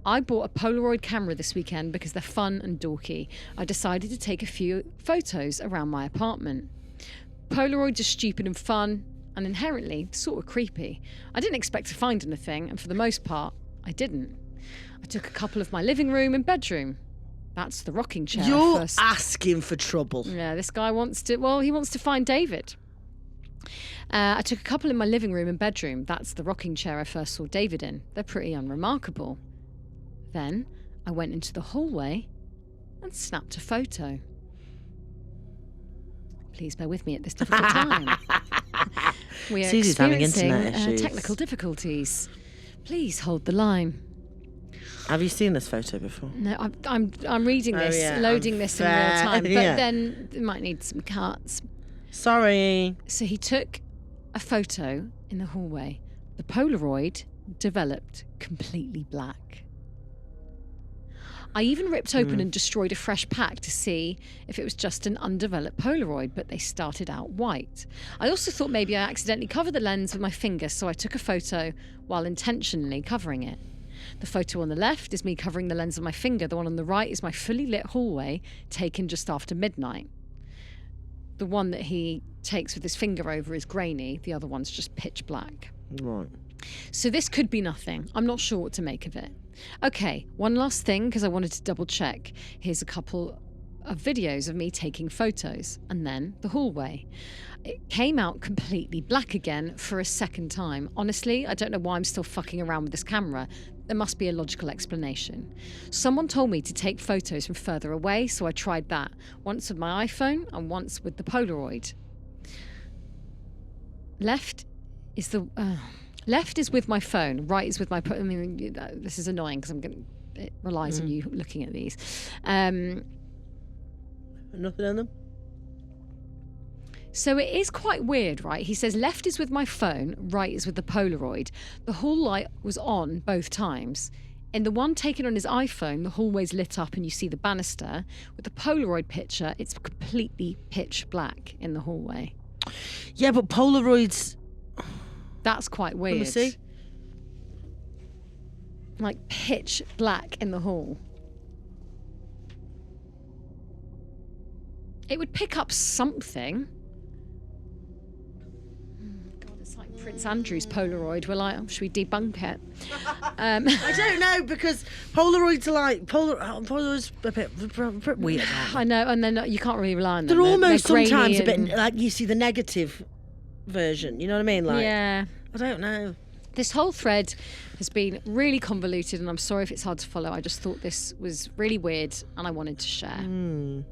I bought a Polaroid camera this weekend because they're fun and dorky. I decided to take a few photos around my apartment. Polaroids are stupid and fun, and inherently sort of creepy. I didn't expect to find anything, and for the most part, I didn't. I took a couple of my living room and bedroom. That's the rocking chair. You're first. asking for trouble. Yeah, this guy wants to find David. I took a couple in my living room and bedroom. That's the rocking chair I first saw David in. They're pretty unremarkable. Then I went into the hallway and snapped a photo. Please bear with me at this difficult time. We are Susie's having experiencing internet issues. technical difficulties. Please hold the line. Have you seen this photo before? No, I'm reading this, loading this in real time, but then it might need some cuts. Sorry. So he took a photo in the hallway. The Polaroid developed completely black. I even ripped open and destroyed a fresh pack to see if it was just an undeveloped Polaroid, but they started out white. I also thought maybe I accidentally covered the lens with my finger, so I took a photo while intentionally covering it. The photo on the left is me covering the lens with my finger. The one on the right is my fully lit hallway taken just after midnight. The one that he takes with his finger over is grainy. The other one's just pitch black. Right. So this could be nothing. I'm not sure what to make of it. Okay, one last thing, because I wanted to double check. Here's a couple of videos of me taking photos, and then the hallway. It came out completely black again for a second time. Honestly, I don't know why I'm still fucking around with this camera. There must be a logical explanation. Someone told me to take photos from further away, so I tried that. Once with my iPhone and once with the Polaroid. Left is with my phone. Right is with my... I mean, this is annoying because it relies on you looking at these. Nothing on them? So it is quite weird, right? He says left is with my phone, right is with the Polaroid. The hall light was on both times. In the one taken on his iPhone, the hallway's lit up and you see the banister. With the Polaroid picture, it's completely pitch black in the hallway. Yeah, but Polaroids... That's quite weird. Let me see. Like pitch black in the hall. It would pick up something. God, it's like Prince Andrew's Polaroid. We're like, should we debunk it? I don't know, because Polaroids are like... Polaroids are a bit weird, aren't they? I know, and then you can't really rely on them. They're almost grainy sometimes a bit... and- Like, you see the negative version, you know what I mean? Like, Yeah. I don't know. This whole thread has been really convoluted, and I'm sorry if it's hard to follow. I just thought this was really weird and I wanted to share.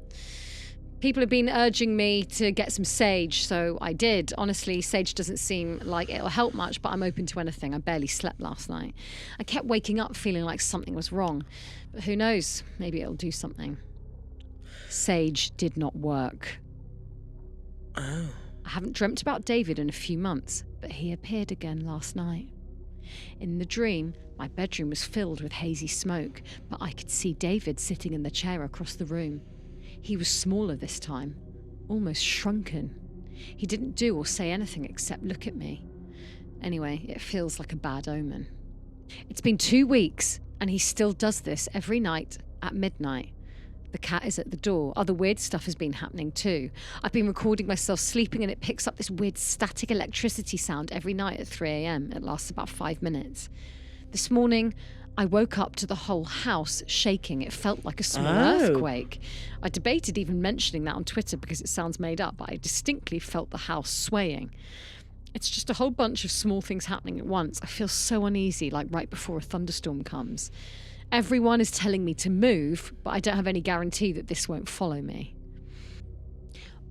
People have been urging me to get some sage, so I did. Honestly, sage doesn't seem like it'll help much, but I'm open to anything. I barely slept last night. I kept waking up feeling like something was wrong, but who knows? Maybe it'll do something. Sage did not work. Oh. I haven't dreamt about David in a few months, but he appeared again last night. In the dream, my bedroom was filled with hazy smoke, but I could see David sitting in the chair across the room. He was smaller this time, almost shrunken. He didn't do or say anything except look at me. Anyway, it feels like a bad omen. It's been 2 weeks, and he still does this every night at midnight. The cat is at the door. Other weird stuff has been happening too. I've been recording myself sleeping and it picks up this weird static electricity sound every night at 3 a.m. It lasts about 5 minutes. This morning, I woke up to the whole house shaking. It felt like a small earthquake. I debated even mentioning that on Twitter because it sounds made up, but I distinctly felt the house swaying. It's just a whole bunch of small things happening at once. I feel so uneasy, like right before a thunderstorm comes. Everyone is telling me to move, but I don't have any guarantee that this won't follow me.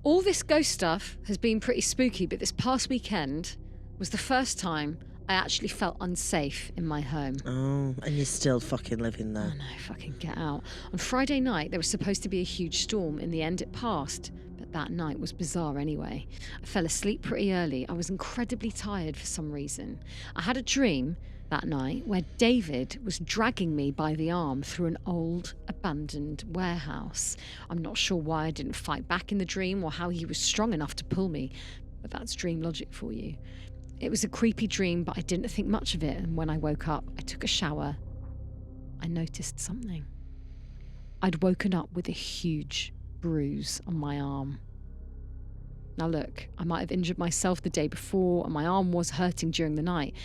All this ghost stuff has been pretty spooky, but this past weekend was the first time I actually felt unsafe in my home. Oh, and you're still fucking living there. Oh no, fucking get out. On Friday night, there was supposed to be a huge storm. In the end, it passed, but that night was bizarre anyway. I fell asleep pretty early. I was incredibly tired for some reason. I had a dream that night where David was dragging me by the arm through an old, abandoned warehouse. I'm not sure why I didn't fight back in the dream or how he was strong enough to pull me, but that's dream logic for you. It was a creepy dream, but I didn't think much of it, and when I woke up, I took a shower. I noticed something. I'd woken up with a huge bruise on my arm. Now look, I might have injured myself the day before, and my arm was hurting during the night,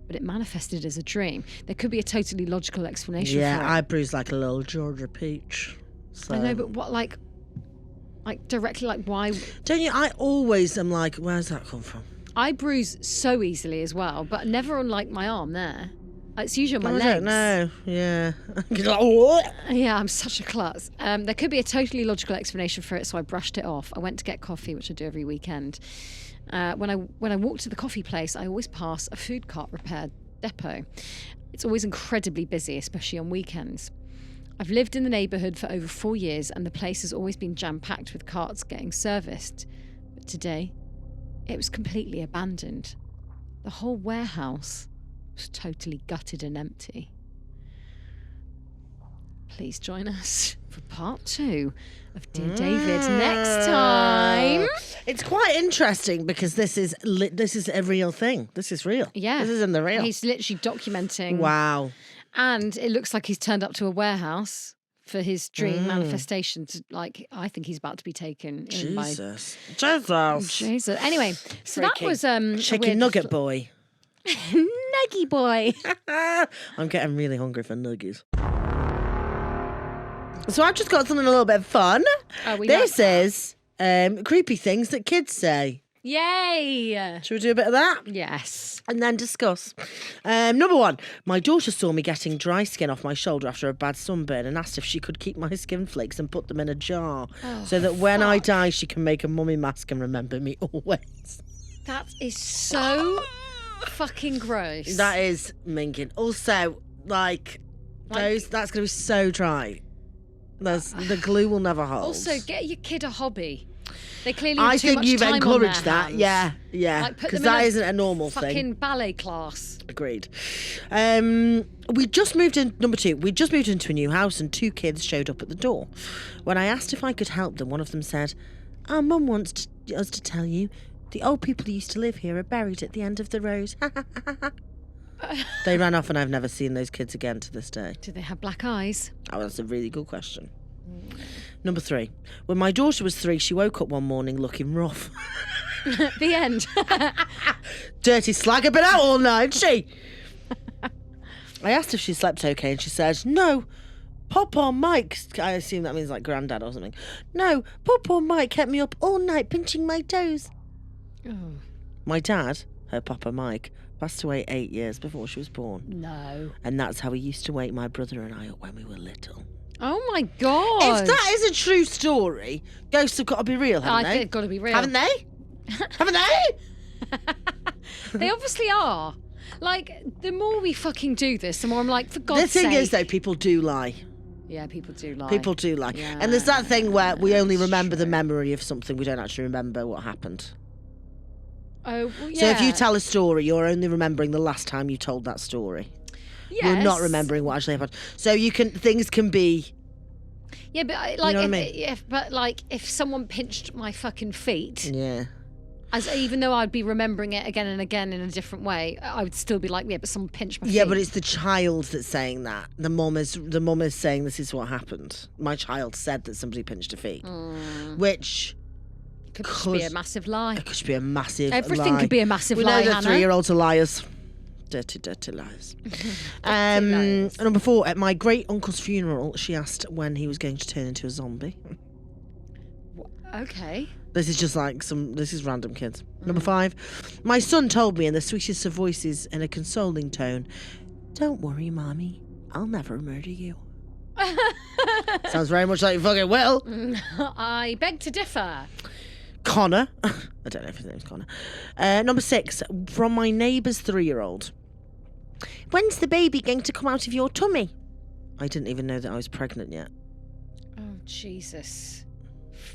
but it manifested as a dream. There could be a totally logical explanation for it. Yeah, I bruised like a little Georgia peach. So. I know, but what, like directly, like why? Don't you? I always am like, where's that come from? I bruise so easily as well, but never on like my arm there. It's usually on my legs. I don't know. Yeah. What? Yeah, I'm such a klutz. There could be a totally logical explanation for it, so I brushed it off. I went to get coffee, which I do every weekend. When I walk to the coffee place, I always pass a food cart repair depot. It's always incredibly busy, especially on weekends. I've lived in the neighbourhood for over 4 years, and the place has always been jam-packed with carts getting serviced. But today, it was completely abandoned. The whole warehouse was totally gutted and empty. Please join us for part 2 of Dear David next time. It's quite interesting because this is a real thing. This is real. Yeah. This is in the real. He's literally documenting. Wow. And it looks like he's turned up to a warehouse for his dream manifestation. Like, I think he's about to be taken in by... Jesus. Anyway, so that was... Chicken nugget boy. Nuggy boy. I'm getting really hungry for nuggies. So I've just got something a little bit fun. This is creepy things that kids say. Yay! Should we do a bit of that? Yes. And then discuss. Number 1, my daughter saw me getting dry skin off my shoulder after a bad sunburn and asked if she could keep my skin flakes and put them in a jar so that when I die she can make a mummy mask and remember me always. That is so fucking gross. That is minging. Also, that's going to be so dry. The glue will never hold. Also, get your kid a hobby. They clearly I have too think much you've time encouraged on their that. hands. Yeah. Like, because that isn't a normal fucking thing. ballet class. Agreed. We just moved in. Number 2, we just moved into a new house and 2 kids showed up at the door. When I asked if I could help them, one of them said, "Our mum wants us to tell you the old people who used to live here are buried at the end of the road." They ran off and I've never seen those kids again to this day. Do they have black eyes? Oh, that's a really good question. Number 3, when my daughter was 3, she woke up one morning looking rough. The end. Dirty slag had been out all night, she. I asked if she slept okay and she said, "No, Papa Mike," I assume that means like granddad or something. "No, Papa Mike kept me up all night pinching my toes." Oh. My dad, her Papa Mike, Passed away 8 years before she was born. No. And that's how he used to wake my brother and I up when we were little. Oh my God. If that is a true story, ghosts have got to be real, haven't they? They've got to be real. Haven't they? Haven't they? They obviously are. Like, the more we fucking do this, the more I'm like, for God's sake. The thing is, though, people do lie. Yeah, people do lie. People do lie. Yeah, and there's that thing where we only remember the true. memory of something. We don't actually remember what happened. Oh, well, yeah. So if you tell a story, you're only remembering the last time you told that story. Yes. You're not remembering what actually happened. So things can be... Yeah, but like, you know what I mean? if someone pinched my fucking feet, Yeah. even though I'd be remembering it again and again in a different way, I would still be like, yeah, but someone pinched my feet. Yeah, but it's the child that's saying that. The mum is saying this is what happened. My child said that somebody pinched her feet, which could be a massive lie. It could be a massive Everything lie. could be a massive we lie, know that Hannah. 3-year-olds are liars. Dirty, dirty lies. lies. Number 4, at my great uncle's funeral, she asked when he was going to turn into a zombie. Okay. This is just like this is random, kids. Number 5, my son told me in the sweetest of voices in a consoling tone, "Don't worry, Mommy, I'll never murder you." Sounds very much like you fucking will. I beg to differ. Connor. I don't know if his name's Connor. Number 6, from my neighbour's 3-year-old. When's the baby going to come out of your tummy? I didn't even know that I was pregnant yet. Oh, Jesus.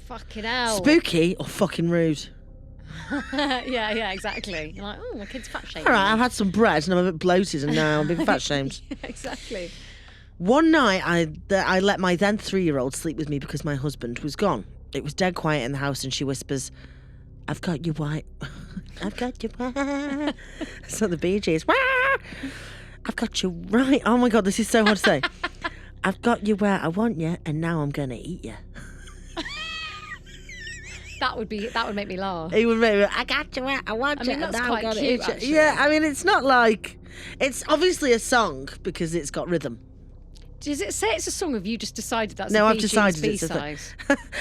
Fucking hell. Spooky or fucking rude? yeah, exactly. You're like, oh, my kid's fat shamed. All right, I've had some bread and I'm a bit bloated and now I'm being fat shamed. Yeah, exactly. One night, I let my then 3-year-old sleep with me because my husband was gone. It was dead quiet in the house and she whispers, "I've got you white. I've got you white." So the Bee Gees. Wah! I've got you right. Oh my God, this is so hard to say. I've got you where I want you and now I'm going to eat you. That would make me laugh. He would make me, I got you where I want you. I mean, that's and now I'm quite gonna cute, eat you. actually. Yeah, I mean, it's not like... It's obviously a song because it's got rhythm. Does it say it's a song, or have you just decided that's No, a I've decided it's a B-side?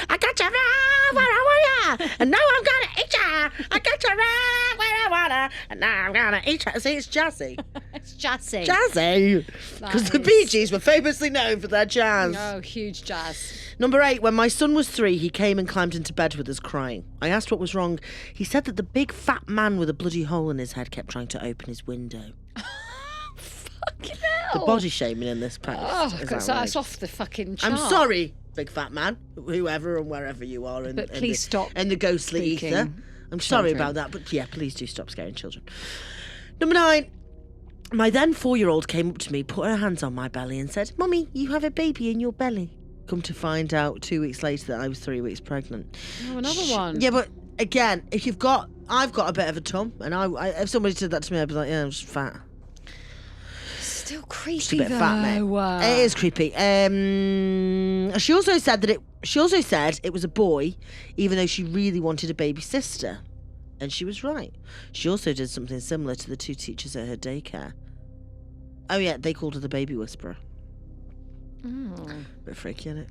I got you right where I want you, and now I'm gonna eat you. I got you right where I want you, and now I'm gonna eat you. See, it's jazzy. It's jazzy. Jazzy. Because the is- Bee Gees were famously known for their jazz. Oh, huge jazz. Number 8, when my son was 3, he came and climbed into bed with us crying. I asked what was wrong. He said that the big fat man with a bloody hole in his head kept trying to open his window. Fucking hell. The body shaming in this post. Oh, is God, so outrageous. that's off the fucking chart. I'm sorry, big fat man, whoever and wherever you are. But please stop in the ghostly speaking ether. I'm sorry children. about that, but yeah, please do stop scaring children. Number 9. My then 4-year-old came up to me, put her hands on my belly and said, "Mummy, you have a baby in your belly." Come to find out 2 weeks later that I was 3 weeks pregnant. Oh, another one. Yeah, but again, I've got a bit of a tum, and if somebody said that to me, I'd be like, yeah, I'm just fat. Still creepy, Just a bit though. fat, mate. It is creepy. She also said it was a boy, even though she really wanted a baby sister, and she was right. She also did something similar to the 2 teachers at her daycare. Oh yeah, they called her the baby whisperer. Bit freaky, isn't it?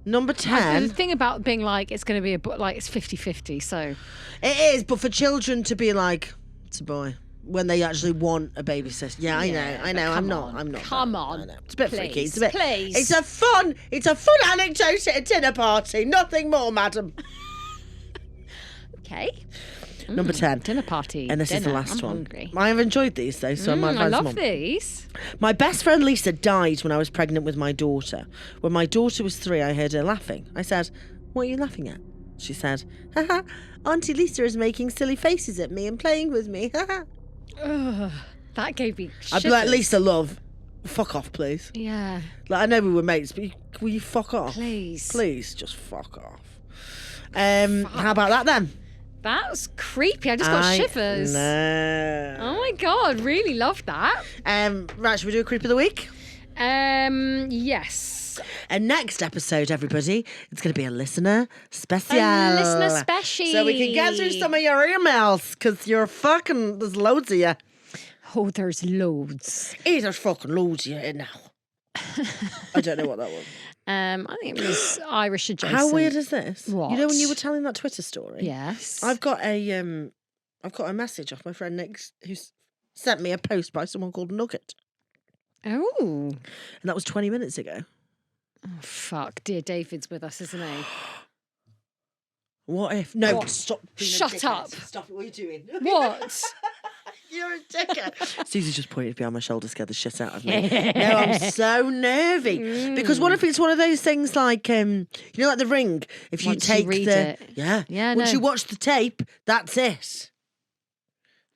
Number 10. The thing about being like, it's going to be it's 50-50, so. It is, but for children to be like, it's a boy, when they actually want a baby sister. Yeah, I know. I'm not. Come I on. know. It's a bit freaky. It's a bit. Please. It's a fun anecdote at a dinner party. Nothing more, madam. Okay. Number 10. Dinner party. And this is the last I'm one. hungry. I have enjoyed these though, so I might I find some love more. these. My best friend Lisa died when I was pregnant with my daughter. When my daughter was 3, I heard her laughing. I said, "What are you laughing at?" She said, "Haha, Auntie Lisa is making silly faces at me and playing with me." Haha. Ugh, that gave me I'd be like, shivers. "Lisa, love, fuck off, please." Yeah. Like, I know we were mates, but will you fuck off? Please. Please, just fuck off. How about that then? That was creepy. I just got shivers. No. Oh my God, really loved that. Right, should we do a creep of the week? Yes. And next episode, everybody, it's going to be a listener special. A listener special. So we can get through some of your emails, because there's loads of you. Oh, there's loads. There's fucking loads of you now. I don't know what that was. I think it was Irish adjacent. How weird is this? What? You know when you were telling that Twitter story? Yes. I've got a message off my friend Nick who sent me a post by someone called Nugget. Oh. And that was 20 minutes ago. Oh, fuck. Dear David's with us, isn't he? What if? No, What? stop. Being a Shut dickhead. up. Stop it. What are you doing? What? You're a dickhead. Susie's just pointed behind my shoulder, scared the shit out of me. No, I'm so nervy. Because what if it's one of those things like, you know, like The Ring? If you Once you take read the... it. Yeah. Yeah, Once no. you watch the tape, that's it.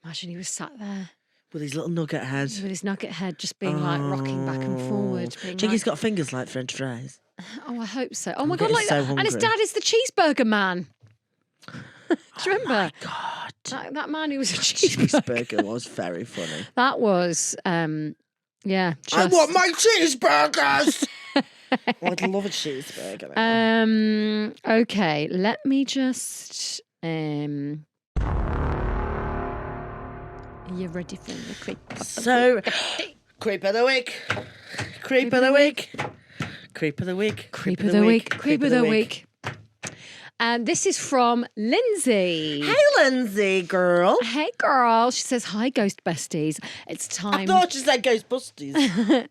Imagine he was sat there With his little nugget head. with his nugget head just being like rocking back and forward. Being Think he's like, got fingers like French fries? oh, I hope so. Oh my God, getting like so that. And his hungry. dad is the cheeseburger man. Do you remember? God. That man who was a cheeseburger. Cheeseburger was very funny. That was, yeah. I want my cheeseburgers! I'd love a cheeseburger. Okay, let me just, are you ready for the creep? So, creep of the week. Creep of the week. Creep of the week. Creep of the week. Creep of the week. And this is from Lindsay. Hey, Lindsay, girl. Hey, girl. She says, hi, ghost besties. It's time. I thought you said Ghostbusters.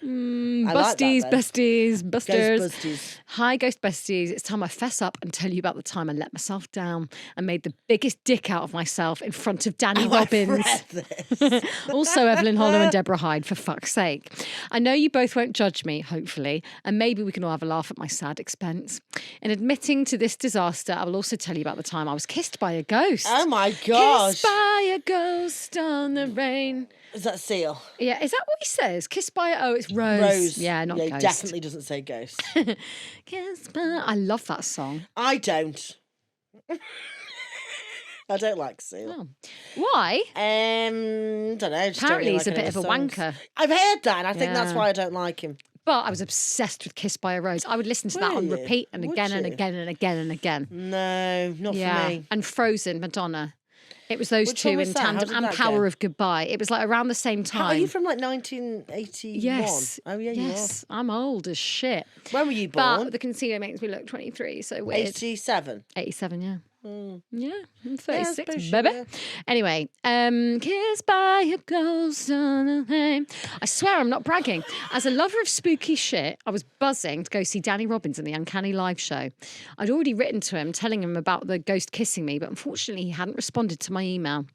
I like that, Busties, though. besties, busters. Ghostbusters. Hi, ghost besties. It's time I fess up and tell you about the time I let myself down and made the biggest dick out of myself in front of Danny Robbins. Also, Evelyn Hollow and Deborah Hyde, for fuck's sake. I know you both won't judge me, hopefully, and maybe we can all have a laugh at my sad expense. In admitting to this disaster, I will also tell you about the time I was kissed by a ghost. Oh my gosh. Kissed by a ghost on the rain. Is that Seal? Yeah, is that what he says? Kissed by a... Oh, it's Rose. Rose. Yeah, not He ghost. definitely doesn't say ghost. Kissed by... I love that song. I don't. I don't like Seal. Oh. Why? Don't know. Just don't Apparently really he's a like bit any of a songs. wanker. I've heard that, and I think that's Yeah. why I don't like him. But I was obsessed with Kissed by a Rose. I would listen to that on Were you? repeat and Would again and you? again and again and again. No, not for Yeah. me. And Frozen, Madonna. It was those Which two one was in that? How tandem. did And that Power go? of Goodbye. It was like around the same time. Are you from like 1981? Yes. Oh, yeah, Yes. I'm old as shit. you are. When were you But born? the concealer makes me look 23, so weird. 87. 87, yeah. Mm. Yeah, I'm I 36, suppose baby. yeah. Anyway, kissed by a ghost on a plane. I swear I'm not bragging. As a lover of spooky shit, I was buzzing to go see Danny Robbins in the Uncanny Live show. I'd already written to him telling him about the ghost kissing me, but unfortunately he hadn't responded to my email.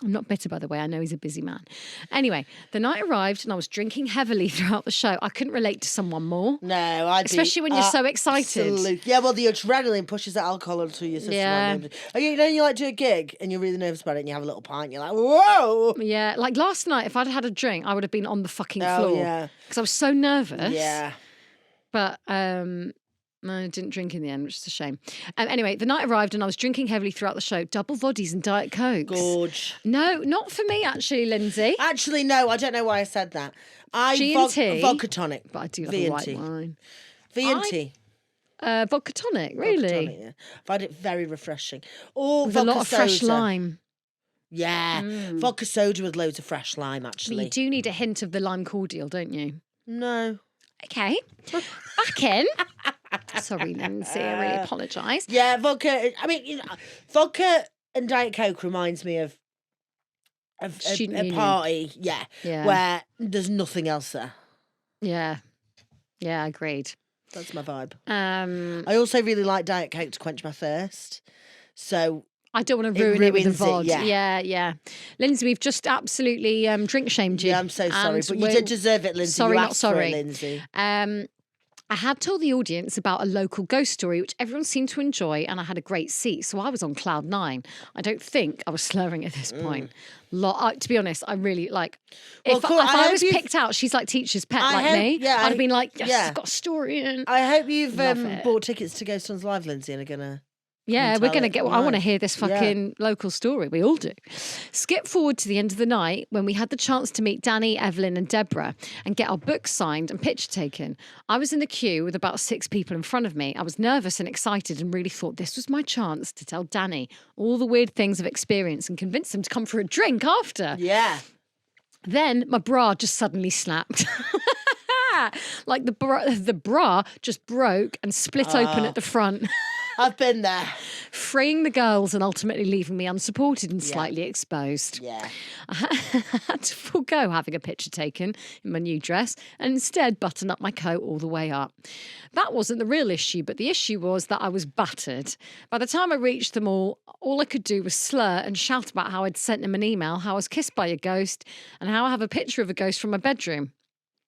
I'm not bitter, by the way. I know he's a busy man. Anyway, the night arrived and I was drinking heavily throughout the show. I couldn't relate to someone more. No, I'd be Especially when you're so excited. absolute- Yeah, well, the adrenaline pushes that alcohol onto your system. Yeah. Oh, you know, you like do a gig and you're really nervous about it and you have a little pint, you're like, whoa! Yeah, like last night, if I'd had a drink, I would have been on the fucking Oh, floor. yeah. Because I was so nervous. Yeah. But no, I didn't drink in the end, which is a shame. Anyway, the night arrived and I was drinking heavily throughout the show. Double voddies and Diet Cokes. Gorge. No, not for me, actually, Lindsay. Actually, no, I don't know why I said that. G&T. Vodka tonic. But I do love V a and white T. wine. V&T. Vodka tonic, really? Vodka tonic, yeah. I find it very refreshing. Or With vodka a lot of fresh soda. lime. Yeah. Vodka soda with loads of fresh lime, But actually. you do need a hint of the lime cordial, don't you? No. Okay. Back in. Sorry, Lindsay, I really apologise. Yeah, vodka. I mean, you know, vodka and Diet Coke reminds me of Student a union. party, yeah, Yeah. where there's nothing else there. Yeah. Yeah, agreed. That's my vibe. I I also really like Diet Coke to quench my thirst. So don't want to It ruin it with the ruins it, VOD. yeah. Yeah. Lindsay, we've just absolutely drink shamed you. yeah, I'm so sorry, and but you we're- did deserve it, Lindsay. sorry, you not asked for sorry. it, Lindsay. I had told the audience about a local ghost story, which everyone seemed to enjoy, and I had a great seat, so I was on cloud nine. I don't think I was slurring at this point. To be honest, I really like. Well, If, cool, if I I hope was you've- picked out, she's like teacher's pet, I like hope- me. yeah, I'd have been like, yes, yeah. I've got a story in. I hope you've Love it. bought tickets to Ghost Huns Live, Lindsay, and are gonna. Yeah, and we're tell going to it get. I want to live. hear this fucking local story. We all do. Skip forward to the end of the night when we had the chance to meet Danny, Evelyn, and Deborah and get our books signed and picture taken. I was in the queue with about 6 people in front of me. I was nervous and excited and really thought this was my chance to tell Danny all the weird things I've experienced and convince him to come for a drink after. Yeah. Then my bra just suddenly snapped. Like the bra just broke and split open at the front. I've been there. Freeing the girls and ultimately leaving me unsupported and slightly exposed. Yeah. I had to forego having a picture taken in my new dress and instead button up my coat all the way up. That wasn't the real issue, but the issue was that I was battered. By the time I reached them all I could do was slur and shout about how I'd sent them an email, how I was kissed by a ghost, and how I have a picture of a ghost from my bedroom.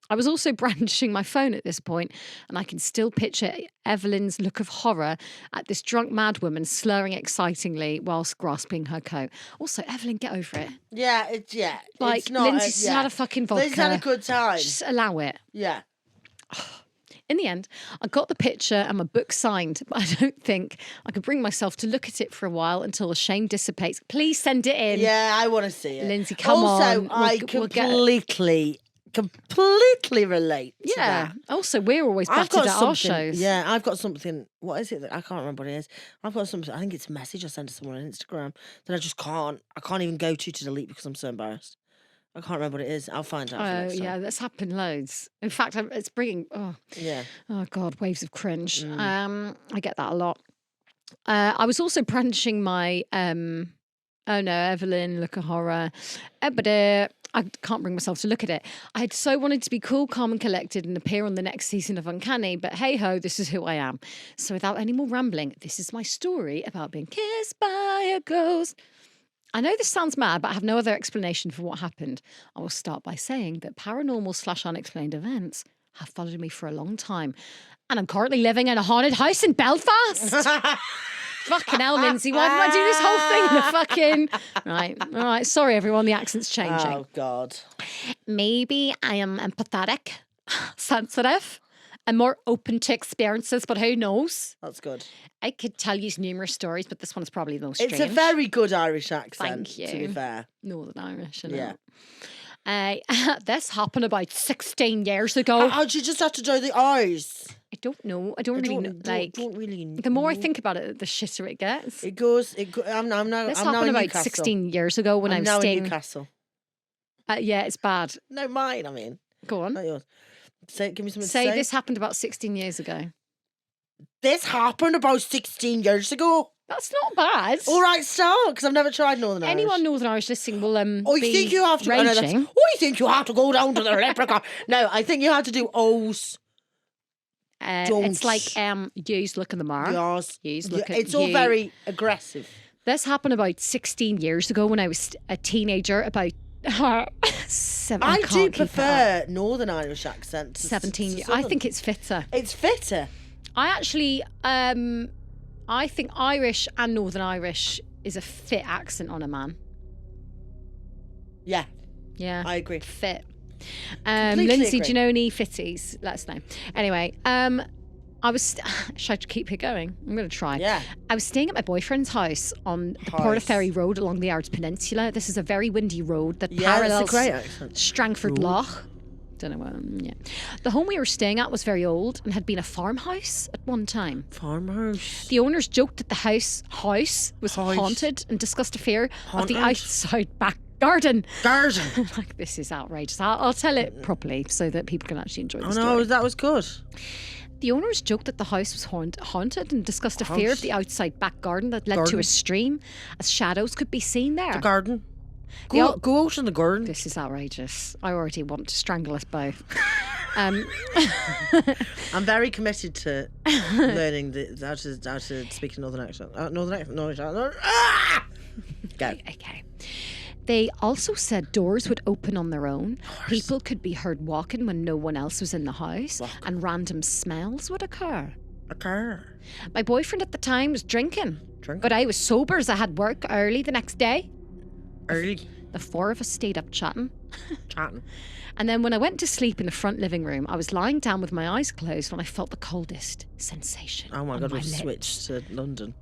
I was also brandishing my phone at this point, and I can still picture Evelyn's look of horror at this drunk madwoman slurring excitingly whilst grasping her coat. Also, Evelyn, get over it. Yeah, Like, it's not, Lindsay's had a fucking vodka. Lindsay's had a good time. Just allow it. Yeah. In the end, I got the picture and my book signed, but I don't think I could bring myself to look at it for a while until the shame dissipates. Please send it in. Yeah, I want to see it. Lindsay, come on. Also, I completely relate to that. Also, we're always battered at our shows. Yeah, I've got something. What is it? I can't remember what it is. I've got something. I think it's a message I sent to someone on Instagram that I just can't. I can't even go to delete because I'm so embarrassed. I can't remember what it is. I'll find out. Oh, yeah, that's happened loads. In fact, it's bringing, oh God, waves of cringe. I get that a lot. I was also brandishing my, Evelyn, look at horror. But I can't bring myself to look at it. I had so wanted to be cool, calm and collected and appear on the next season of Uncanny, but hey ho, this is who I am. So without any more rambling, this is my story about being kissed by a ghost. I know this sounds mad, but I have no other explanation for what happened. I will start by saying that paranormal / unexplained events have followed me for a long time. And I'm currently living in a haunted house in Belfast. Fucking hell, Lindsay, why did I do this whole thing in the fucking... All right, sorry everyone, the accent's changing. Oh, God. Maybe I am empathetic, sensitive, and more open to experiences, but who knows? That's good. I could tell you numerous stories, but this one's probably the most strange. It's a very good Irish accent, Thank you. to be fair. Northern Irish, Yeah. This happened about 16 years ago. How do you just have to do the eyes? I don't know. I don't really know. Don't really know. The more I think about it, the shitter it gets. It goes. I'm now. This I'm happened now in about Newcastle. 16 years ago when I was now staying. in Newcastle. Yeah, it's bad. No, mine. I mean, go on. Not yours. Give me something to say. say. This happened about 16 years ago. This happened about 16 years ago. That's not bad. All right, start, because I've never tried Northern Irish. Anyone Northern Irish listening will I think you have to. raging. I think you have to go down to the leprechaun. No, I think you have to do O's. It's like use look in the mirror. Yes. Use look at it's all you. very aggressive. This happened about 16 years ago when I was a teenager. About 7. I do prefer Northern Irish accent. 17. I think it's fitter. It's fitter. I actually, I think Irish and Northern Irish is a fit accent on a man. Yeah. Yeah. I agree. Fit. Completely Lindsay, agree. do you know any fitties? Let us know. Anyway, I was... Should I keep it going? I'm going to try. Yeah. I was staying at my boyfriend's house on the Portaferry Road along the Ards Peninsula. This is a very windy road that parallels that's a great accent. Strangford Lough. Don't know what... Yeah. The home we were staying at was very old and had been a farmhouse at one time. Farmhouse. The owners joked that the house was haunted and discussed a fear of the outside back garden. Like, this is outrageous. I'll tell it properly so that people can actually enjoy the story. Oh no, that was good. The owners joked that the house was haunted and discussed a fear of the outside back garden that led to a stream, as shadows could be seen there. The garden. Go out in the garden. This is outrageous. I already want to strangle us both. I'm very committed to learning how to speak a Northern accent. Northern accent. Ah! Go. Okay. They also said doors would open on their own. People could be heard walking when no one else was in the house, and random smells would occur. My boyfriend at the time was drinking, but I was sober as I had work early the next day. The 4 of us stayed up chatting. And then when I went to sleep in the front living room, I was lying down with my eyes closed when I felt the coldest sensation. Oh my God, we've lips. switched to London.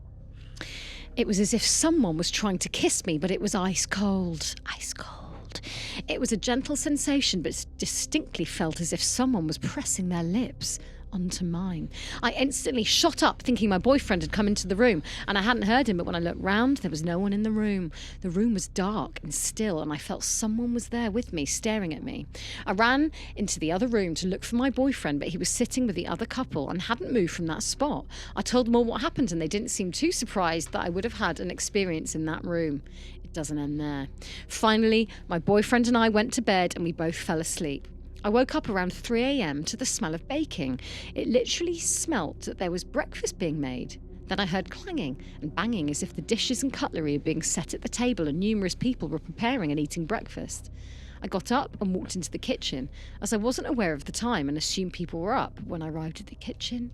It was as if someone was trying to kiss me, but it was ice cold. Ice cold. It was a gentle sensation, but distinctly felt as if someone was pressing their lips onto mine. I instantly shot up thinking my boyfriend had come into the room and I hadn't heard him, but when I looked round, there was no one in the room. The room was dark and still and I felt someone was there with me, staring at me. I ran into the other room to look for my boyfriend, but he was sitting with the other couple and hadn't moved from that spot. I told them all what happened and they didn't seem too surprised that I would have had an experience in that room. It doesn't end there. Finally, my boyfriend and I went to bed and we both fell asleep. I woke up around 3 a.m. to the smell of baking. It literally smelt that there was breakfast being made. Then I heard clanging and banging as if the dishes and cutlery were being set at the table and numerous people were preparing and eating breakfast. I got up and walked into the kitchen, as I wasn't aware of the time and assumed people were up. When I arrived at the kitchen,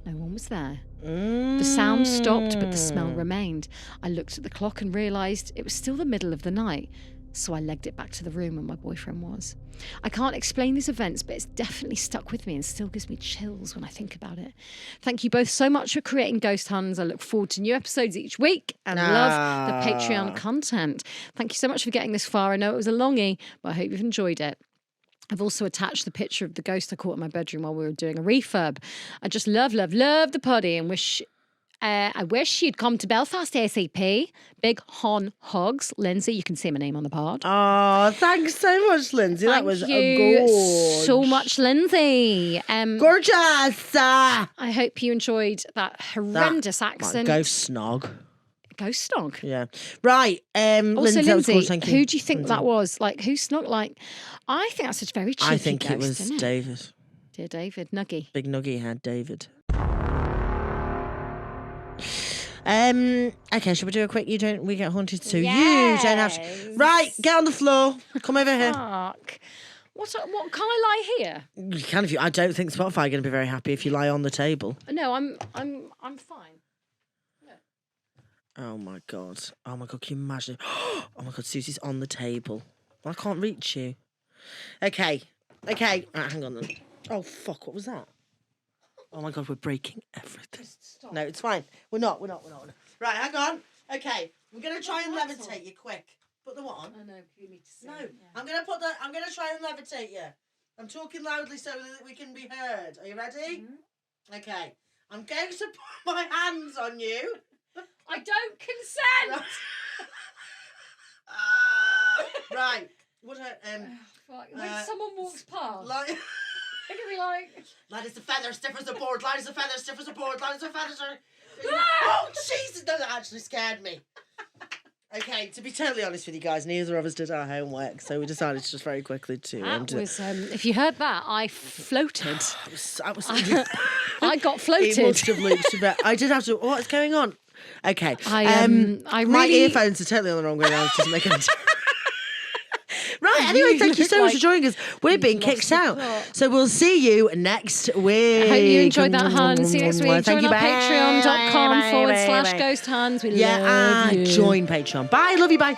no one was there. The sound stopped, but the smell remained. I looked at the clock and realised it was still the middle of the night, so I legged it back to the room where my boyfriend was. I can't explain these events, but it's definitely stuck with me and still gives me chills when I think about it. Thank you both so much for creating Ghost Huns. I look forward to new episodes each week and love the Patreon content. Thank you so much for getting this far. I know it was a longie, but I hope you've enjoyed it. I've also attached the picture of the ghost I caught in my bedroom while we were doing a refurb. I just love the poddy and I wish you'd come to Belfast ASAP. Big hon hugs. Lindsay, you can see my name on the pod. Oh, thanks so much, Lindsay. That was gorgeous. So much, Lindsay. Gorgeous. I hope you enjoyed that horrendous accent. Ghost snog. Ghost snog. Yeah. Right. Also, Lindsay, thank you. who do you think that was? Like, who snog? Like, I think that's a very cheeky I think ghost, it was isn't it? David. Dear David, Nuggy. Big Nuggy had David. Okay, shall we do a quick we get haunted too? Yes. You don't have to. Right, get on the floor. Come over here. Fuck. What can I lie here? You can if you. I don't think Spotify are going to be very happy if you lie on the table. No, I'm fine. Oh my god. Oh my god, can you imagine? Oh my god, Susie's on the table. I can't reach you. Okay. Right, hang on then. Oh fuck, what was that? Oh my god, we're breaking everything. Stop. No, it's fine. We're not. Right, hang on. Okay, we're gonna try and levitate you quick. Put the what on? Oh no, you need to see. No, yeah. I'm gonna try and levitate you. I'm talking loudly so that we can be heard. Are you ready? Mm-hmm. Okay. I'm going to put my hands on you. I don't consent. Right. What when someone walks past. It can be like... Light as a feather, stiff as a board. Light as a feather, stiff as a board. Light as a feather. Oh, Jesus. No, that actually scared me. Okay, to be totally honest with you guys, neither of us did our homework, so we decided to just very quickly to... if you heard that, I floated. I got floated. It must have looped a bit. I did have to... What's going on? Okay. My earphones are totally on the wrong way around. Just making it... Right, anyway, thank you so much for joining us. We're being kicked out. So we'll see you next week. I hope you enjoyed that, Hun. See you next week. Join our patreon.com/Ghost Huns. We love you. Join Patreon. Bye. Love you. Bye.